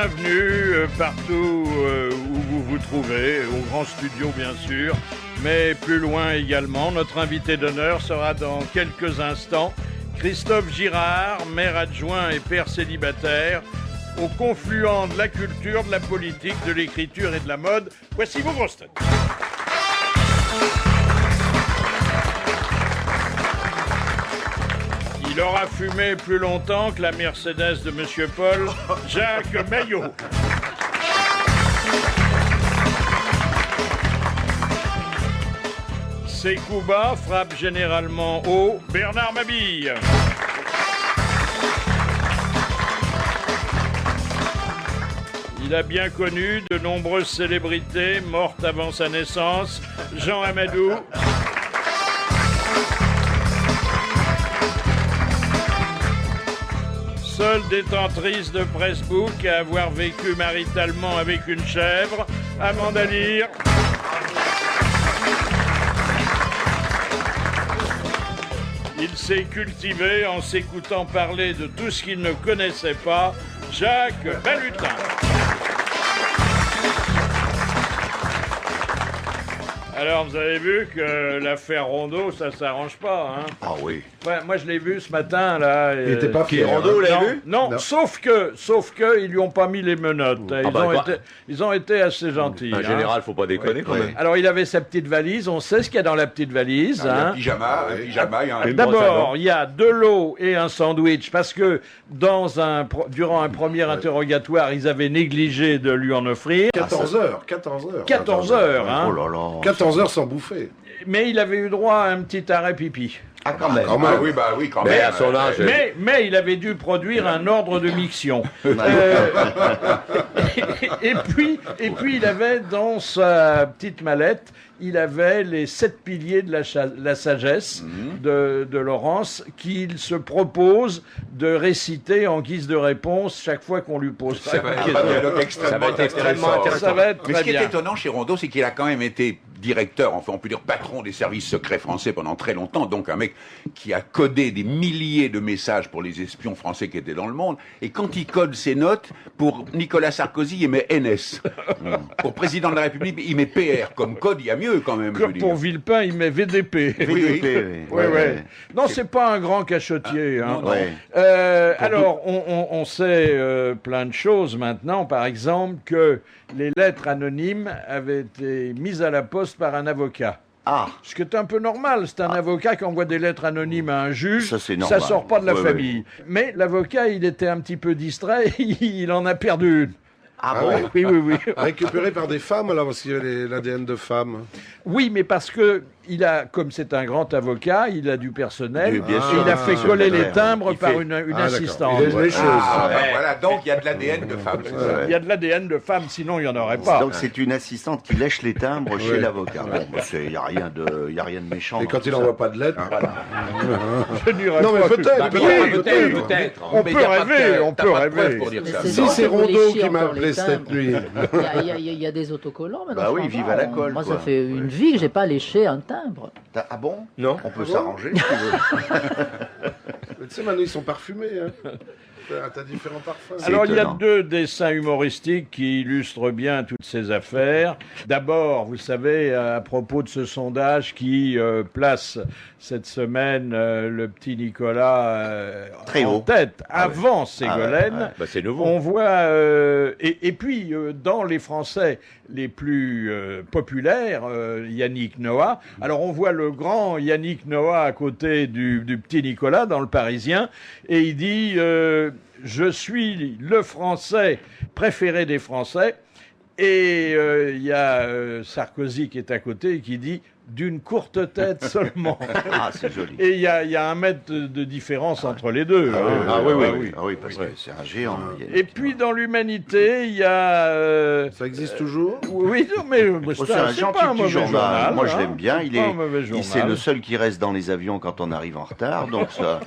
bienvenue partout où vous vous trouvez, au grand studio bien sûr, mais plus loin également. Notre invité d'honneur sera dans quelques instants Christophe Girard, maire adjoint et père célibataire, au confluent de la culture, de la politique, de l'écriture et de la mode. Voici vos grosses têtes. Il aura fumé plus longtemps que la Mercedes de Monsieur Paul, Jacques Maillot. Ses coups bas frappent généralement haut, Bernard Mabille. Il a bien connu de nombreuses célébrités mortes avant sa naissance, Jean Amadou. Seule détentrice de Pressbook à avoir vécu maritalement avec une chèvre, Amanda Lear. Il s'est cultivé en s'écoutant parler de tout ce qu'il ne connaissait pas, Jacques Balutin. Alors, vous avez vu que l'affaire Rondeau, ça s'arrange pas, hein? Ah oui. Ouais, moi, je l'ai vu ce matin, là. Il était pas fier. Rondeau, vous l'avez vu? Non, sauf que, ils lui ont pas mis les menottes. Ils ont été assez gentils. En général, faut pas déconner quand même. Alors, il avait sa petite valise. On sait ce qu'il y a dans la petite valise. Un pyjama, il y a un... D'abord, il y a de l'eau et un sandwich, parce que durant un premier interrogatoire, ils avaient négligé de lui en offrir. 14 heures. 14 heures, hein. Oh là là. 14 heures sans bouffer. Mais il avait eu droit à un petit arrêt pipi. Ah quand même. Ah oui, bah oui, quand Mais même. à son âge. Mais il avait dû produire un ordre de miction. Et puis il avait dans sa petite mallette, il avait les 7 piliers de la sagesse de Laurence qu'il se propose de réciter en guise de réponse chaque fois qu'on lui pose Ça va être extrêmement intéressant. Ça va être Mais très ce qui bien. est étonnant chez Rondeau, c'est qu'il a quand même été directeur, enfin on peut dire patron des services secrets français pendant très longtemps, donc un mec qui a codé des milliers de messages pour les espions français qui étaient dans le monde, et quand il code ses notes, pour Nicolas Sarkozy, il met NS. Pour président de la République, il met PR. Comme code, il y a mieux quand même. Comme pour Villepin, il met VDP. Ouais. Non, c'est pas un grand cachotier. Hein. Non. Alors, on sait plein de choses maintenant. Par exemple, que les lettres anonymes avaient été mises à la poste par un avocat. Ah. Ce qui est un peu normal, c'est un avocat qui envoie des lettres anonymes à un juge, Ça, c'est normal. sort pas de la Ouais, famille. Mais l'avocat, il était un petit peu distrait, il en a perdu une. Ah bon? Oui. Récupéré par des femmes, alors, parce qu'il y avait l'ADN de femmes. Oui, mais parce que comme c'est un grand avocat, il a du personnel, Bien et sûr. il a fait coller les timbres Il par fait- une d'accord. assistante. Il laisse les choses. Voilà, donc il y a de l'ADN de femme. c'est ça. Il y a de l'ADN de femme, sinon il n'y en aurait pas. Donc c'est une assistante qui lèche les timbres chez Ouais. l'avocat. Bon, il n'y a rien de méchant. Et dans quand tout il ça. n'envoie pas de lettres. Je n'irai Non, mais pas peut-être, plus- peut-être. On peut rêver. Pour dire Mais ça. c'est Si bon, c'est que vous Rondeau léchiez qui m'a encore appelé les cette timbres. nuit. Il y a des autocollants maintenant. Bah oui, je vive comprends. à la colle, Moi, quoi. ça fait une vie que j'ai pas léché un timbre. Ah bon? Non. On peut s'arranger si tu veux. Mais tu sais, maintenant, ils sont parfumés. Hein. T'as différents parfums. Alors, il y a étonnant. 2 dessins humoristiques qui illustrent bien toutes ces affaires. D'abord, vous savez, à propos de ce sondage qui place cette semaine le petit Nicolas Très en haut. tête, avant Ségolène. Bah, c'est nouveau. On voit, et puis dans les Français les plus populaires, Yannick Noah. Alors on voit le grand Yannick Noah à côté du petit Nicolas dans Le Parisien, et il dit je suis le Français préféré des Français. Et il y a Sarkozy qui est à côté et qui dit d'une courte tête seulement. Ah, c'est joli. Et il y a 1 mètre de différence entre les deux. Ah oui, parce que c'est un géant. Et puis dans l'humanité, il y a... Ça existe toujours? Oui, non, mais C'est un c'est gentil pas un petit mauvais journal. Moi, je hein. l'aime bien. C'est pas un mauvais journal. C'est le seul qui reste dans les avions quand on arrive en retard. Donc, ça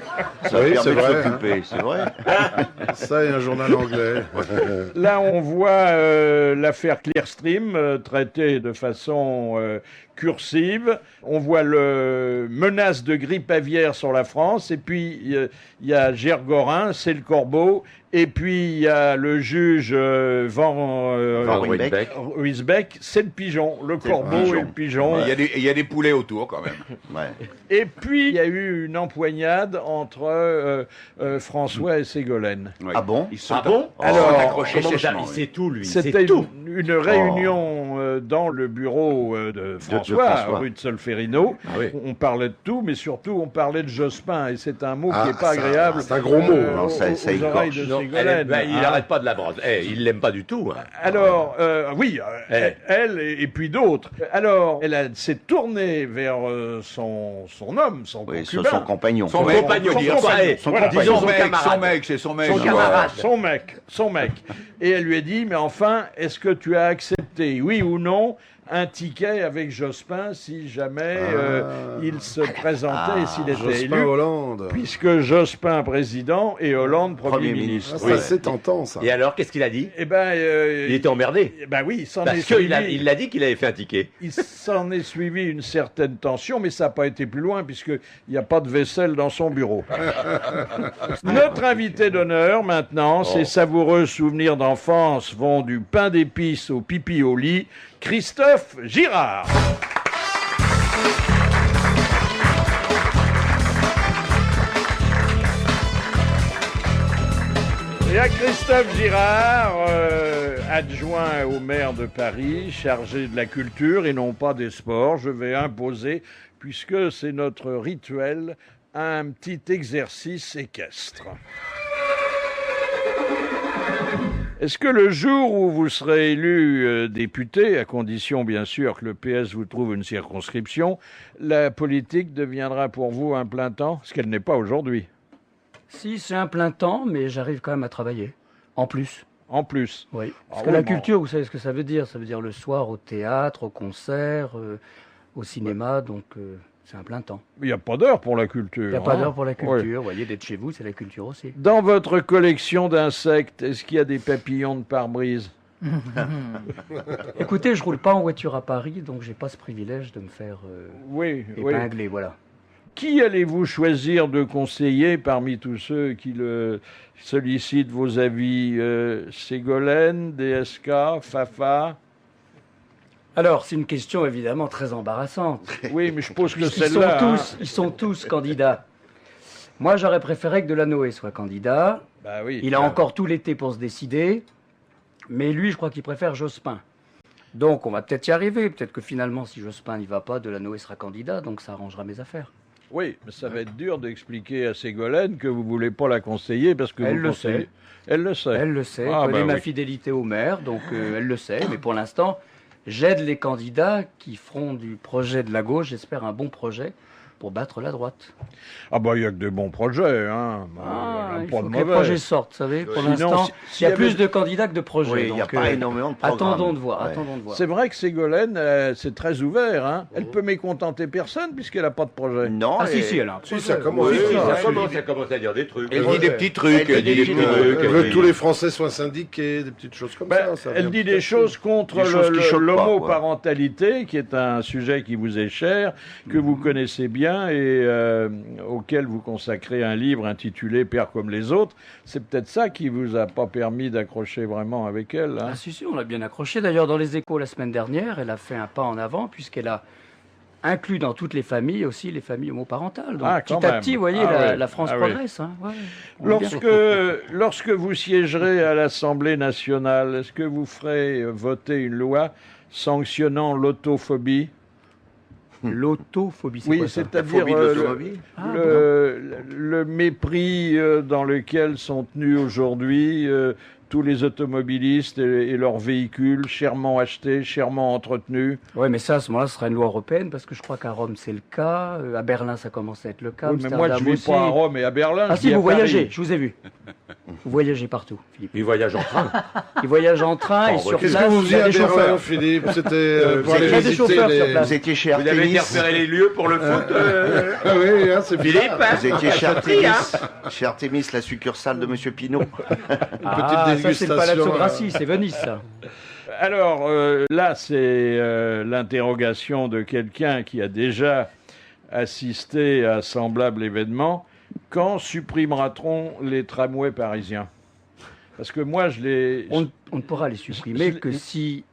Oui, permet c'est de vrai. s'occuper. C'est vrai. Ça et un journal anglais. Là, on voit l'affaire Clearstream traitée de façon cursive. On voit le menace de grippe aviaire sur la France. Et puis, il y a Gergorin, c'est le corbeau. Et puis, il y a le juge Van Ruysbeck, c'est le pigeon. Le corbeau et le pigeon. Il y a des poulets autour, quand même. Ouais. Et puis, il y a eu une empoignade entre François et Ségolène. Oui. Ah bon? Ils sont Alors, accrochés Il sait tout, lui. C'était une réunion dans le bureau de François, François. rue de Solferino. Ah oui. On parlait de tout, mais surtout on parlait de Jospin. Et c'est un mot qui n'est pas ça, agréable. c'est un gros mot. Non, ça aux oreilles de Non, Ségolène. il hein. n'arrête pas de la brasser. Il l'aime pas du tout. Hein. Alors, oui, Eh. elle et puis d'autres. Alors, s'est tournée vers son homme, son Oui, concubin. son compagnon. Son compagnon, son dire compagnon. ça, eh, Son Voilà. compagnon. disons Son mec, camarade. c'est son mec. Son quoi. camarade. Son mec. Et elle lui a dit, mais enfin, est-ce que tu as accepté, oui ou non, un ticket avec Jospin si jamais il se présentait et s'il était Jospin élu, Hollande. puisque Jospin président et Hollande Premier ministre. Ah, ça, c'est tentant, ça. Et alors, qu'est-ce qu'il a dit? Eh ben, Il était emmerdé. ben oui, il s'en est Parce suivi. qu'il l'a dit qu'il avait fait un ticket. Il s'en est suivi une certaine tension, mais ça n'a pas été plus loin puisqu'il n'y a pas de vaisselle dans son bureau. Notre invité d'honneur maintenant, ses savoureux souvenirs d'enfance vont du pain d'épices au pipi au lit, Christophe Girard. Et à Christophe Girard, adjoint au maire de Paris, chargé de la culture et non pas des sports, je vais imposer, puisque c'est notre rituel, un petit exercice équestre. Est-ce que le jour où vous serez élu député, à condition bien sûr que le PS vous trouve une circonscription, la politique deviendra pour vous un plein temps, ce qu'elle n'est pas aujourd'hui, Si, c'est un plein temps, mais j'arrive quand même à travailler. En plus. en plus? Oui. Parce Ah que oui, la bon. culture, vous savez ce que ça veut dire? Ça veut dire le soir au théâtre, au concert, au cinéma, donc c'est un plein temps. Il n'y a pas d'heure pour la culture. Il n'y a pas hein. d'heure pour la Oui. culture. Vous voyez, d'être chez vous, c'est la culture aussi. Dans votre collection d'insectes, est-ce qu'il y a des papillons de pare-brise? Écoutez, je roule pas en voiture à Paris, donc j'ai pas ce privilège de me faire Oui, oui. épingler, voilà. Qui allez-vous choisir de conseiller parmi tous ceux qui sollicitent vos avis? Ségolène, DSK, Fafa? Alors, c'est une question évidemment très embarrassante. Oui, mais je pose que Ils celle-là. hein. ils sont tous candidats. Moi, j'aurais préféré que Delanoë soit candidat. Bah oui. Il a encore tout l'été pour se décider. Mais lui, je crois qu'il préfère Jospin. Donc, on va peut-être y arriver. Peut-être que finalement, si Jospin n'y va pas, Delanoë sera candidat. Donc, ça arrangera mes affaires. Oui, mais ça va être dur d'expliquer à Ségolène que vous voulez pas la conseiller parce que Elle vous le conseillez. sait. Elle le sait. Elle le sait. Ah, Elle connaît bah ma oui. fidélité au maire. Donc, elle le sait. Mais pour l'instant, j'aide les candidats qui feront du projet de la gauche, j'espère un bon projet, pour battre la droite. Ah bah il y a que de bons projets, hein. Bah, il y en a Il pas faut de que les mauvais. projets sortent, vous savez. Pour Sinon, l'instant, s'il il y a y avait- plus de candidats que de projets. Oui, il n'y a donc, pas énormément de programmes. attendons de voir. Ouais. Attendons de voir. C'est vrai que Ségolène, c'est très ouvert, hein. Elle peut mécontenter personne puisqu'elle n'a pas de projet. Non, Ah si, et- si, elle a un Si, projet. ça commence. Oui, ça. ça commence à dire des trucs. Elle dit des petits trucs. Elle dit des petits trucs. Elle veut que tous les Français soient syndiqués, des petites choses comme Ben, ça. elle dit des choses contre Des choses qui choquent pas, l'homoparentalité, qui est un sujet qui vous est cher, que vous connaissez bien et auquel vous consacrez un livre intitulé Père comme les autres. C'est peut-être ça qui vous a pas permis d'accrocher vraiment avec elle. Hein. Ah si, si, on l'a bien accroché. D'ailleurs, dans les Échos la semaine dernière, elle a fait un pas en avant puisqu'elle a inclus dans toutes les familles aussi les familles homoparentales. Donc Ah, petit quand à même. petit, vous voyez, Ah oui. la France Ah oui. progresse. Hein. Ouais, on est bien. Lorsque vous siégerez à l'Assemblée nationale, est-ce que vous ferez voter une loi sanctionnant l'autophobie? L'autophobie, c'est Oui, quoi ça? c'est-à-dire phobie de l'automobile. le mépris dans lequel sont tenus aujourd'hui tous les automobilistes et leurs véhicules, chèrement achetés, chèrement entretenus. Oui, mais ça, à ce moment-là, ce sera une loi européenne, parce que je crois qu'à Rome, c'est le cas. À Berlin, ça commence à être le cas. Oui, mais moi, je ne Amsterdam vis pas aussi. à Rome et à Berlin. Ah je si, vis à vous voyagez, Paris. je vous ai vu. Vous voyagez partout, Philippe. Il voyage en train. Il voyage en train et En sur voiture. place, Qu'est-ce que vous il y faisiez a à des Berlin, chauffeurs. Philippe? C'était pour il y aller a des visiter chauffeurs sur les... place. Vous étiez chez Vous avez été Artemis. repérer les lieux pour le foot, Ah oui, hein, c'est Philippe, bizarre. hein. Vous étiez chez Ça trie, Artemis. Chez Artemis, la succurale de Monsieur Pinot. Ah, ça, c'est le Palazzo dégustation, Grassi, c'est Venise, ça. Là, c'est l'interrogation de quelqu'un qui a déjà assisté à semblable événement. Quand supprimera-t-on les tramways parisiens? Parce que moi, je les... On ne pourra les supprimer que si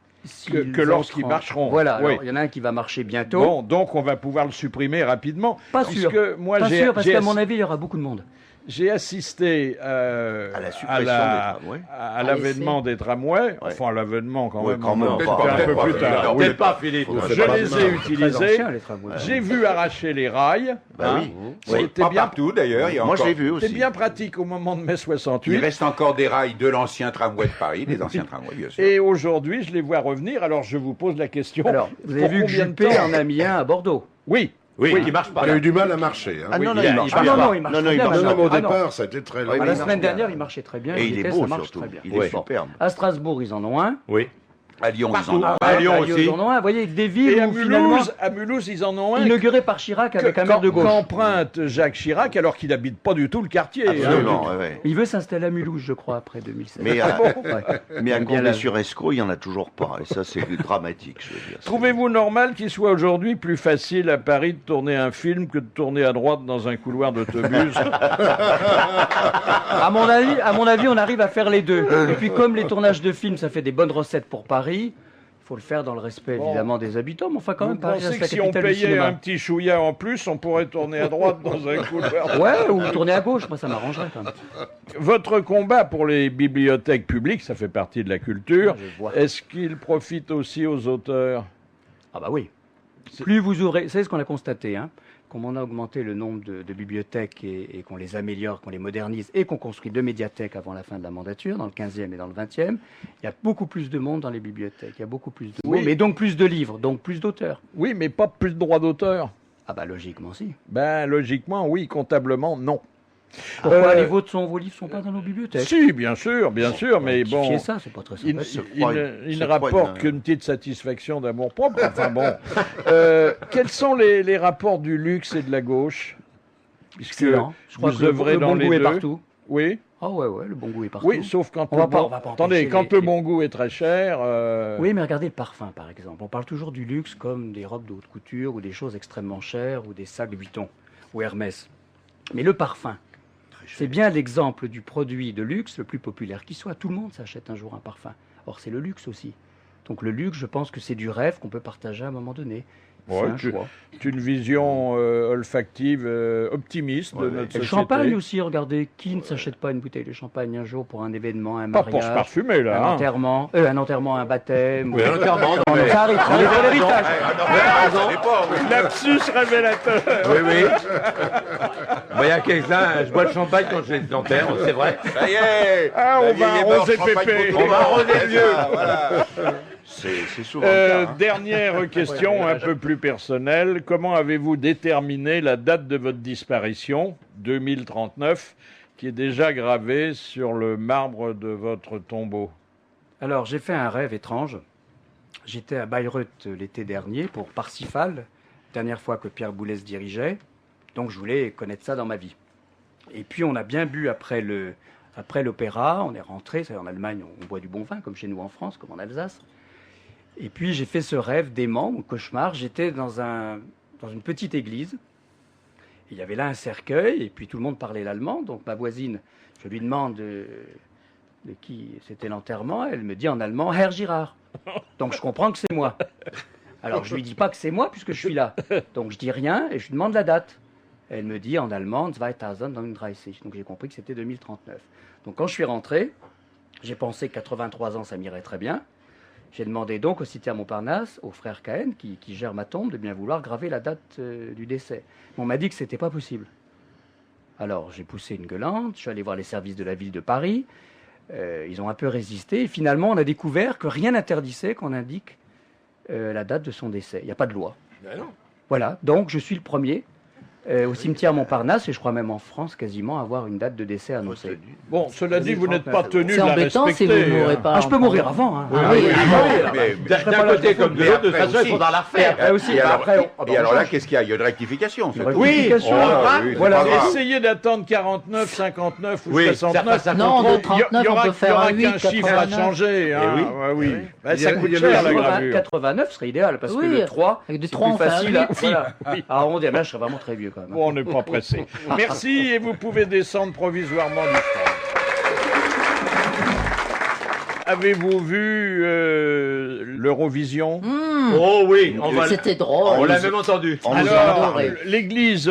que lorsqu'ils marcheront. Voilà, Oui. alors, il y en a un qui va marcher bientôt. Bon, donc on va pouvoir le supprimer rapidement. Pas sûr. Moi, Pas sûr, parce qu'à mon avis, il y aura beaucoup de monde. J'ai assisté À la suppression des tramways. à l'avènement des tramways, enfin à l'avènement quand Ouais, même, quand même, c'était pas- un peu pas- plus pas- tard. Non, Oui. peut-être pas, Philippe. Faudrait Je pas les demain. ai Très utilisés, anciens, les tramways. j'ai vu arracher les rails, Bah oui. c'était Pas bien, partout d'ailleurs. Il y a Moi, je encore- l'ai vu aussi. c'était bien pratique au moment de mai Il 68. reste encore des rails de l'ancien tramway de Paris, des anciens tramways, bien sûr. Et aujourd'hui, je les vois revenir. Alors, je vous pose la question. Alors, vous avez pour vu que combien de Juppé temps en a mis un à Bordeaux. Oui. Oui, qui marche pas. Il a eu du mal à marcher. Hein. Ah non, non, il il marche marche bien. non, il marche Non, non, très il bien. marche Non, Ah, mais au non. départ, ça a été très long. Oui, mais La il semaine marche dernière, bien. il marchait très bien. Et il est vitesse, beau ça marche surtout. très bien. Il est Ouais. superbe. À Strasbourg, ils en ont un. Oui. À Lyon, ils Partout. en ont. À Lyon aussi. Ils en ont un. Vous voyez, des villes Et à où finalement, Mulhouse, ils en ont un. inauguré par Chirac avec un maire de gauche. Qu'emprunte Jacques Chirac, alors qu'il n'habite pas du tout le quartier. Absolument, ouais, ouais. Il veut s'installer à Mulhouse, je crois, après 2007. Mais à, mais à J'aime bien la- Condé-sur-Escaut, il n'y en a toujours pas. Et ça, c'est dramatique, je veux dire. Trouvez-vous normal qu'il soit aujourd'hui plus facile à Paris de tourner un film que de tourner à droite dans un couloir d'autobus? À mon avis, on arrive à faire les deux. Et puis, comme les tournages de films, ça fait des bonnes recettes pour Paris, il faut le faire dans le respect, Bon. évidemment, des habitants. Mais enfin, quand Vous même, Paris pensez reste que la si on capitale du payait cinéma. un petit chouïa en plus, on pourrait tourner à droite dans un couloir? Ouais, ou tourner à gauche, moi, ça m'arrangerait quand même. Votre combat pour les bibliothèques publiques, ça fait partie de la culture. Je vois. Est-ce qu'il profite aussi aux auteurs? Ah bah oui. Plus vous aurez... C'est ce qu'on a constaté, hein. Comme on a augmenté le nombre de bibliothèques et qu'on les améliore, qu'on les modernise et qu'on construit 2 médiathèques avant la fin de la mandature, dans le 15e et dans le 20e, il y a beaucoup plus de monde dans les bibliothèques, il y a beaucoup plus de Oui. monde, mais donc plus de livres, donc plus d'auteurs. Oui, mais pas plus de droits d'auteur. Ah bah logiquement si. Ben, logiquement, oui. Comptablement, non. Pourquoi vos livres sont pas dans nos bibliothèques? Si, bien sûr, mais bon... Rectifiez ça, c'est pas très Il, simple. il se ne croit rapporte une- qu'une petite satisfaction d'amour-propre. Enfin bon. Quels sont les rapports du luxe et de la gauche? Puisque Excellent. Je crois vous que le œuvrez dans bon les goût est deux. partout. Oui, Ah ouais, le bon goût est partout. oui, sauf quand On le va pas- bon... on va pas Attendez, empêcher quand les- le bon goût est très cher... Oui, mais regardez le parfum, par exemple. On parle toujours du luxe comme des robes de haute couture ou des choses extrêmement chères ou des sacs Vuitton ou Hermès. Mais le parfum, c'est bien l'exemple du produit de luxe le plus populaire qui soit. Tout le monde s'achète un jour un parfum. Or, c'est le luxe aussi. Donc le luxe, je pense que c'est du rêve qu'on peut partager à un moment donné. C'est Ouais, un choix. C'est une vision olfactive optimiste de notre Et le société. champagne aussi, regardez, qui ne s'achète pas une bouteille de champagne un jour pour un événement, un Pas pour se mariage, parfumer, un là. hein. enterrement, un baptême. Oui, un enterrement, Non, mais ça arrive, ça arrive pour l'héritage. Lapsus révélateur. Oui, oui. Moi, il y a quelqu'un, je bois le champagne quand j'ai des dentaires, c'est vrai. Ça y est. Ah, on va arroser Pépé. On va arroser le vieux. Voilà. C'est souvent le cas. Hein. Dernière question, un peu plus personnelle. Comment avez-vous déterminé la date de votre disparition, 2039, qui est déjà gravée sur le marbre de votre tombeau? Alors, j'ai fait un rêve étrange. J'étais à Bayreuth l'été dernier pour Parsifal, dernière fois que Pierre Boulez dirigeait. Donc, je voulais connaître ça dans ma vie. Et puis, on a bien bu après l'opéra. On est rentré. C'est en Allemagne, on boit du bon vin, comme chez nous en France, comme en Alsace. Et puis, j'ai fait ce rêve dément, mon cauchemar. J'étais dans une petite église. Il y avait là un cercueil, et puis tout le monde parlait l'allemand. Donc, ma voisine, je lui demande de qui c'était l'enterrement. Elle me dit en allemand « Herr Girard ». Donc, je comprends que c'est moi. Alors, je lui dis pas que c'est moi, puisque je suis là. Donc, je dis rien, et je lui demande la date. Elle me dit en allemand « 2039 ». Donc, j'ai compris que c'était 2039. Donc, quand je suis rentré, j'ai pensé que 83 ans, ça m'irait très bien. J'ai demandé donc au cimetière Montparnasse, au frère Cahen, qui gère ma tombe, de bien vouloir graver la date du décès. Mais on m'a dit que c'était pas possible. Alors j'ai poussé une gueulante, je suis allé voir les services de la ville de Paris, ils ont un peu résisté, et finalement on a découvert que rien n'interdisait qu'on indique la date de son décès. Il n'y a pas de loi. Ben non. Voilà, donc je suis le premier au cimetière Montparnasse, et je crois même en France, quasiment avoir une date de décès annoncée. Bon, cela dit, vous n'êtes pas tenu de C'est la embêtant si respecter. vous ne mourrez pas. Ah, je peux mourir avant. Hein. D'un côté comme de l'autre, de toute façon, il faudra la refaire. Et alors, après, et alors là, qu'est-ce qu'il y a? Il y a une rectification. c'est tout. Oui, Voilà. Essayez d'attendre 49, 59 ou Oui, 69. ça Non, de Il y 39, on peut faire aura un 8, qu'un chiffre à 89. changer. Hein. oui. Ouais, oui. Bah, Il y a- ça coûte il y a cher, le la gravure. 89 serait idéal, parce Oui, que le 3, avec du c'est 3, plus on fait un facile à, 8. voilà, à arrondir. Là, je serais vraiment très vieux quand même. Bon, on n'est pas pressé. Merci et vous pouvez descendre provisoirement du stand. Avez-vous vu l'Eurovision Oh oui, C'était drôle. on l'a même entendu. On nous Alors, en a parlé. l'Église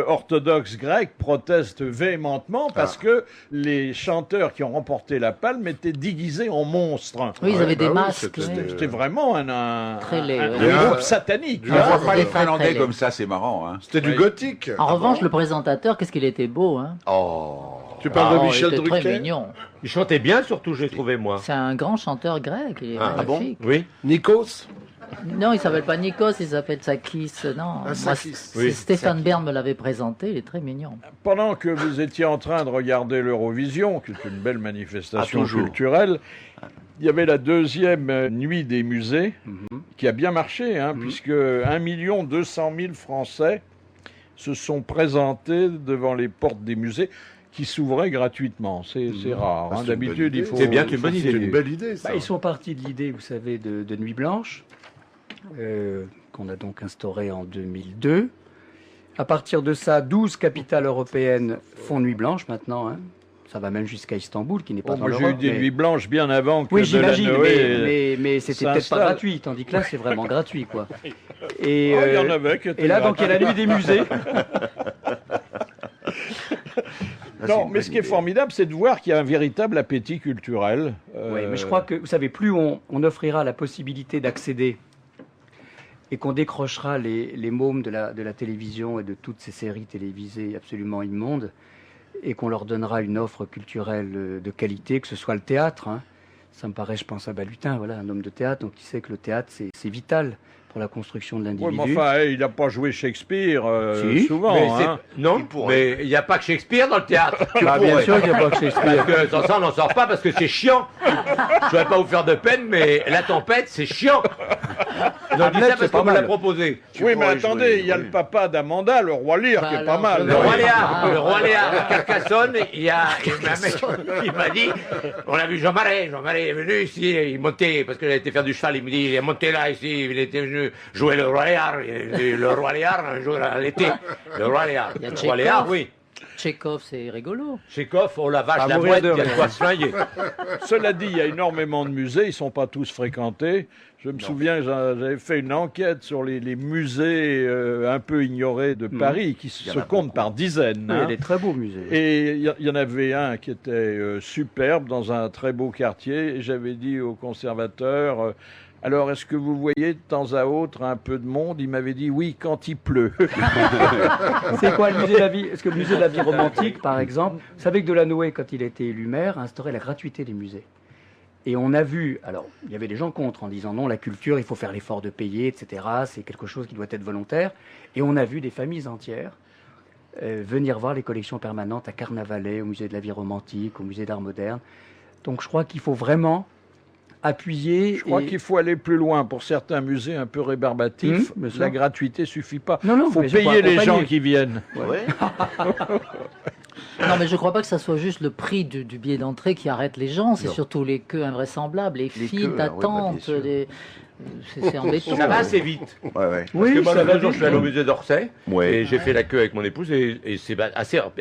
orthodoxe grecque proteste véhémentement parce que les chanteurs qui ont remporté la palme étaient déguisés en monstres. Oui, ils avaient des oui, masques. c'était- oui. C'était vraiment un Très laid, un ouais. groupe satanique. Je ne vois pas les C'était très Finlandais laid. comme ça, c'est marrant. Hein. C'était du Oui. gothique. En revanche, le présentateur, qu'est-ce qu'il était beau, hein. Oh. Tu parles de Oh, Michel il était très Drucker. mignon. Il chantait bien, surtout, j'ai trouvé, moi. C'est un grand chanteur grec, il est magnifique. Oui. Nikos. Non, il s'appelle pas Nikos, il s'appelle Sakis. Non, moi, Sakis. Oui, Stéphane Bern me l'avait présenté, il est très mignon. Pendant que vous étiez en train de regarder l'Eurovision, qui est une belle manifestation toujours. culturelle, il y avait la deuxième nuit des musées qui a bien marché, hein, puisque 1 200 000 Français se sont présentés devant les portes des musées qui s'ouvraient gratuitement. C'est rare. Ah, hein. c'est une D'habitude, bonne il faut... C'est bien, c'est une bonne C'est idée. une belle idée, ça. Bah, ils sont partis de l'idée, vous savez, de Nuit Blanche, qu'on a donc instaurée en 2002. À partir de ça, 12 capitales européennes font Nuit Blanche maintenant. Hein. Ça va même jusqu'à Istanbul, qui n'est pas Bon, dans moi, j'ai eu l'Europe. des mais- nuits blanches bien avant que Oui, de la j'imagine, Noé. mais c'était peut-être pas s'installe. gratuit, tandis que là, c'est vraiment gratuit, quoi. Et, Oh, il y en avait qui étaient et là, donc, il y a la nuit des musées. Non, mais ce qui est formidable, c'est de voir qu'il y a un véritable appétit culturel. Oui, mais je crois que, vous savez, plus on offrira la possibilité d'accéder et qu'on décrochera les mômes de la télévision et de toutes ces séries télévisées absolument immondes, et qu'on leur donnera une offre culturelle de qualité, que ce soit le théâtre. Hein. Ça me paraît, je pense à Balutin, voilà, un homme de théâtre, donc il sait que le théâtre, c'est vital pour la construction de Ouais, l'individu. mais enfin, il n'a pas joué Shakespeare Si, souvent. Mais c'est- hein. non, mais il n'y a pas que Shakespeare dans le théâtre. Bah, bien sûr qu'il n'y a pas que Shakespeare. Parce que sans ça, on n'en sort pas parce que c'est chiant. Je ne vais pas vous faire de peine, mais La Tempête, c'est chiant. Non, je dis ça c'est parce pas qu'on me l'a mal. proposé. Oui, mais pourrais attendez, jouer, il y a oui. le papa d'Amanda, le roi Lear, Bah qui est alors, pas mal. Le roi Léar, Ah. le roi Léar à Carcassonne, il y a un mec qui m'a dit, on a vu Jean Marais est venu ici, il montait, parce qu'il a été faire du cheval, il me dit, il est monté là ici, il était venu jouer le roi Léar, le roi Léar un jour à l'été, le roi Léar. Il y a Le roi Tchekhov. Léar, oui. Tchekhov, c'est rigolo. Chekhov, oh la vache, À la mourir boîte, de il y a de rire. quoi se flinguer. Cela dit, il y a énormément de musées, ils ne sont pas tous fréquentés. Je me souviens, j'avais fait une enquête sur les musées un peu ignorés de Paris, qui se comptent par dizaines. Oui, il y a hein. des très beaux musées. Et il y en avait un qui était superbe dans un très beau quartier. Et j'avais dit au conservateur, alors est-ce que vous voyez de temps à autre un peu de monde? Il m'avait dit oui quand il pleut. C'est quoi le musée de la vie? Est-ce que le musée de la vie romantique, par exemple, vous savez que Delanoë, quand il a été élu maire, a instauré la gratuité des musées. Et on a vu, alors il y avait des gens contre en disant non, la culture, il faut faire l'effort de payer, etc. C'est quelque chose qui doit être volontaire. Et on a vu des familles entières venir voir les collections permanentes à Carnavalet, au musée de la vie romantique, au musée d'art moderne. Donc je crois qu'il faut vraiment appuyer. Je crois qu'il faut aller plus loin. Pour certains musées un peu rébarbatifs, bien sûr. la gratuité suffit pas. Non, non, Il faut mais c'est pour payer les accompagner. gens qui viennent. Ouais. Non, mais je crois pas que ça soit juste le prix du billet d'entrée qui arrête les gens, c'est Non. surtout les queues invraisemblables, les files queues, ah ouais, bah, d'attente, bien sûr. c'est embêtant. Ça va assez vite. Ouais, ouais. Parce que moi, ça va l'autre jour, je suis allé au musée d'Orsay Ouais. et j'ai fait la queue avec mon épouse et c'est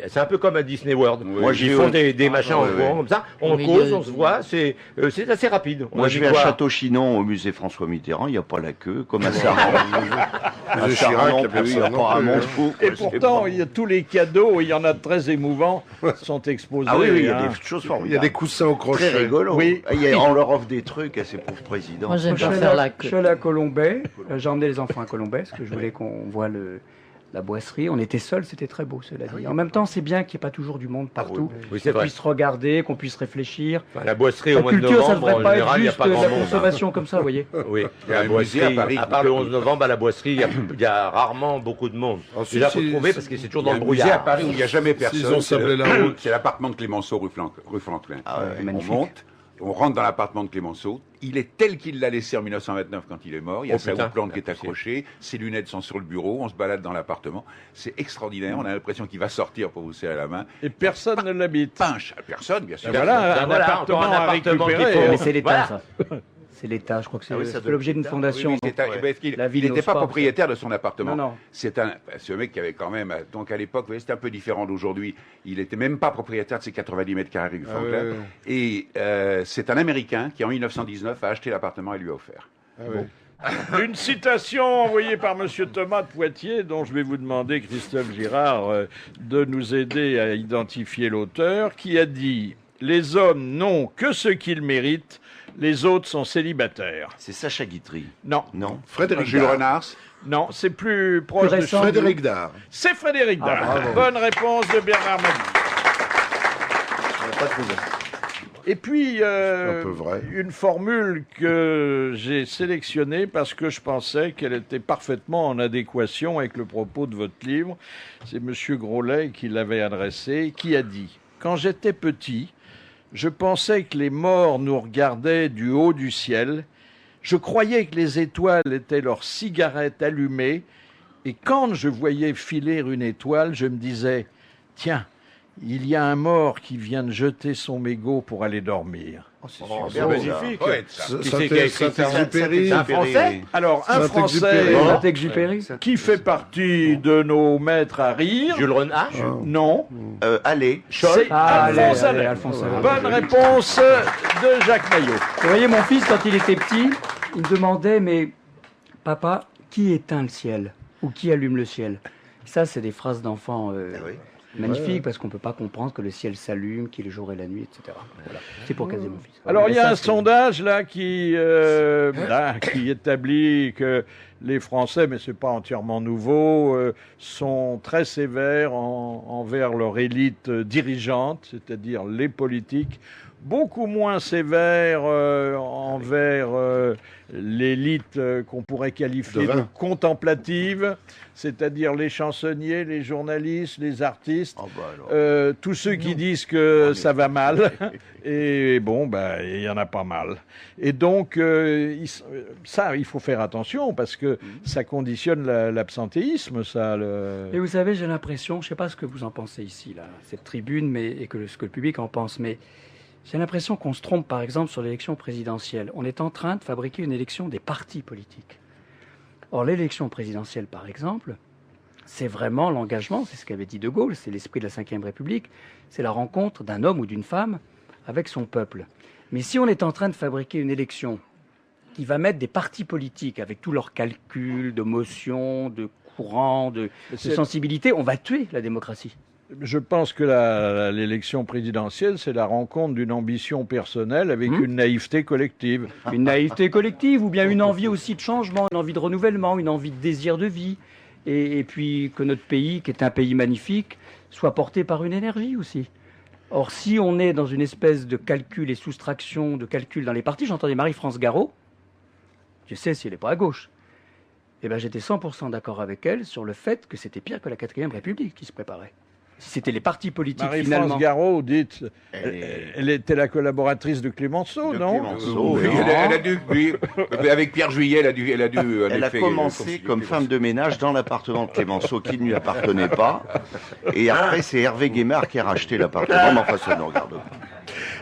c'est un peu comme à Disney World. Moi, Ils j'ai font eu- des machins en ouais, courant ouais. comme ça, on Au milieu cause, on du- se voit, c'est assez rapide. On Moi, a je dû vais à voir- Château-Chinon, au musée François Mitterrand, il n'y a pas la queue, comme à Saran. À Musée Saran Chirac, non il y a plus, personne non apparemment plus. fou. Et pourtant, il y a tous les cadeaux, il y en a de très émouvants, sont exposés. Ah oui, oui, il y a hein. des choses Il y a formidables. des coussins au Très crochet. rigolo. Oui. On leur offre des trucs à ces pauvres présidents. Moi, j'aime Je pas suis faire allé la à- je queue. suis allé à Colombay, j'ai emmené les enfants à Colombay, parce que je voulais qu'on voit la boisserie. On était seuls, c'était très beau, cela dit. En même temps, c'est bien qu'il n'y ait pas toujours du monde partout, Oui, c'est qu'on vrai. puisse regarder, qu'on puisse réfléchir. Enfin, la boisserie au La mois de culture, ça ne novembre, devrait en pas général, être il n'y a juste pas de grand la monde. consommation comme ça, vous voyez. Oui, Il y a un musée à Paris à qui part le peut- 11 novembre, à la boisserie, il y a rarement beaucoup de monde. Ensuite, Déjà, faut si- trouver parce que c'est toujours Il y dans a le un musée à brouillard. Paris où il n'y a jamais S'ils personne. ont sablé la route. C'est l'appartement de Clémenceau, rue Franklin. Ah ouais, On magnifique. monte, on rentre dans l'appartement de Clémenceau. Il est tel qu'il l'a laissé en 1929 quand il est mort. Il y a Oh, sa putain. houppelande qui est accrochée, ses lunettes sont sur le bureau, on se balade dans l'appartement. C'est extraordinaire. On a l'impression qu'il va sortir pour vous serrer la main. Et personne ne l'habite. Pinche à personne, bien sûr. Ben voilà, Ben un voilà, appartement encore un à appartement qu'il récupérer. faut- Mais c'est l'État, Voilà. ça. C'est l'État, je crois que c'est Ah oui, ça c'est doit l'objet d'une être fondation. Oui, oui, donc, il la ville n'était n'ose pas pas, propriétaire de son appartement. Non, non. C'est un mec qui avait quand même, donc à l'époque, vous voyez, c'était un peu différent d'aujourd'hui. Il n'était même pas propriétaire de ses 90 mètres carrés rue Ah Franklin. ouais, ouais. Et c'est un Américain qui, en 1919, a acheté l'appartement et lui a offert. Ah ouais. Une citation envoyée par Monsieur Thomas de Poitiers, dont je vais vous demander, Christophe Girard, de nous aider à identifier l'auteur, qui a dit « Les hommes n'ont que ce qu'ils méritent, les autres sont célibataires. C'est Sacha Guitry. » Non, Non. Frédéric Jules Dard. Renard. non, c'est plus proche Plus de récent. Frédéric Dard. C'est Frédéric Dard. bravo. Bonne réponse de Bernard Mabie. On n'a pas trouvé. Et puis, un peu vrai. une formule que j'ai sélectionnée parce que je pensais qu'elle était parfaitement en adéquation avec le propos de votre livre. C'est Monsieur Groslay qui l'avait adressé, qui a dit « Quand j'étais petit, je pensais que les morts nous regardaient du haut du ciel. Je croyais que les étoiles étaient leurs cigarettes allumées. Et quand je voyais filer une étoile, je me disais « Tiens, il y a un mort qui vient de jeter son mégot pour aller dormir. » C'est C'est super beau, ça. magnifique. Poète, Ça- ça. Qui ça c'est qui a écrit ça Saint-Exupéry. C'est un Français Alors, un Saint-Exupéry. Français Saint-Exupéry. qui fait partie de nos maîtres à rire. Jules Renard. Non. Allez. C'est Ah, Alphonse allez, Allais. Alphonse Allais. Bonne réponse de Jacques Maillot. Vous voyez, mon fils, quand il était petit, il me demandait, mais papa, qui éteint le ciel? Ou qui allume le ciel? Ça, c'est des phrases d'enfants Ah oui. magnifiques, parce qu'on ne peut pas comprendre que le ciel s'allume, qu'il est le jour et la nuit, etc. Voilà. C'est pour caser mon fils. Alors, il y a Mais ça, un c'est- sondage là qui établit que les Français, mais c'est pas entièrement nouveau, sont très sévères envers leur élite dirigeante, c'est-à-dire les politiques, beaucoup moins sévères envers l'élite qu'on pourrait qualifier De de vin. contemplative, c'est-à-dire les chansonniers, les journalistes, les artistes. Oh, bah alors. Tous ceux qui disent que ça va mal, et bon, bah, il y en a pas mal. Et donc, ça, il faut faire attention parce que ça conditionne l'absentéisme, ça. Et vous savez, j'ai l'impression, je ne sais pas ce que vous en pensez ici, là, cette tribune, et ce que le public en pense, mais j'ai l'impression qu'on se trompe, par exemple, sur l'élection présidentielle. On est en train de fabriquer une élection des partis politiques. Or, l'élection présidentielle, par exemple, c'est vraiment l'engagement, c'est ce qu'avait dit De Gaulle, c'est l'esprit de la Ve République, c'est la rencontre d'un homme ou d'une femme avec son peuple. Mais si on est en train de fabriquer une élection qui va mettre des partis politiques avec tous leurs calculs de motion, de courant, de sensibilité, on va tuer la démocratie. Je pense que l'élection présidentielle, c'est la rencontre d'une ambition personnelle avec une naïveté collective. Une naïveté collective ou bien une envie aussi de changement, une envie de renouvellement, une envie de désir de vie. Et puis que notre pays, qui est un pays magnifique, soit porté par une énergie aussi. Or, si on est dans une espèce de calcul et soustraction de calcul dans les partis, j'entendais Marie-France Garot, je sais si elle n'est pas à gauche, eh ben, j'étais 100% d'accord avec elle sur le fait que c'était pire que la 4e République qui se préparait. Si c'était les partis politiques Marie-France finalement... Garot, dites, Elle elle était la collaboratrice de Clémenceau, De non Clémenceau, Oui, oui. elle a dû, oui, avec Pierre Juillet, elle Elle a commencé comme femme de ménage dans l'appartement de Clémenceau qui ne lui appartenait pas. Et après, c'est Hervé Guémard qui a racheté l'appartement. Mais enfin, ça ne regarde pas.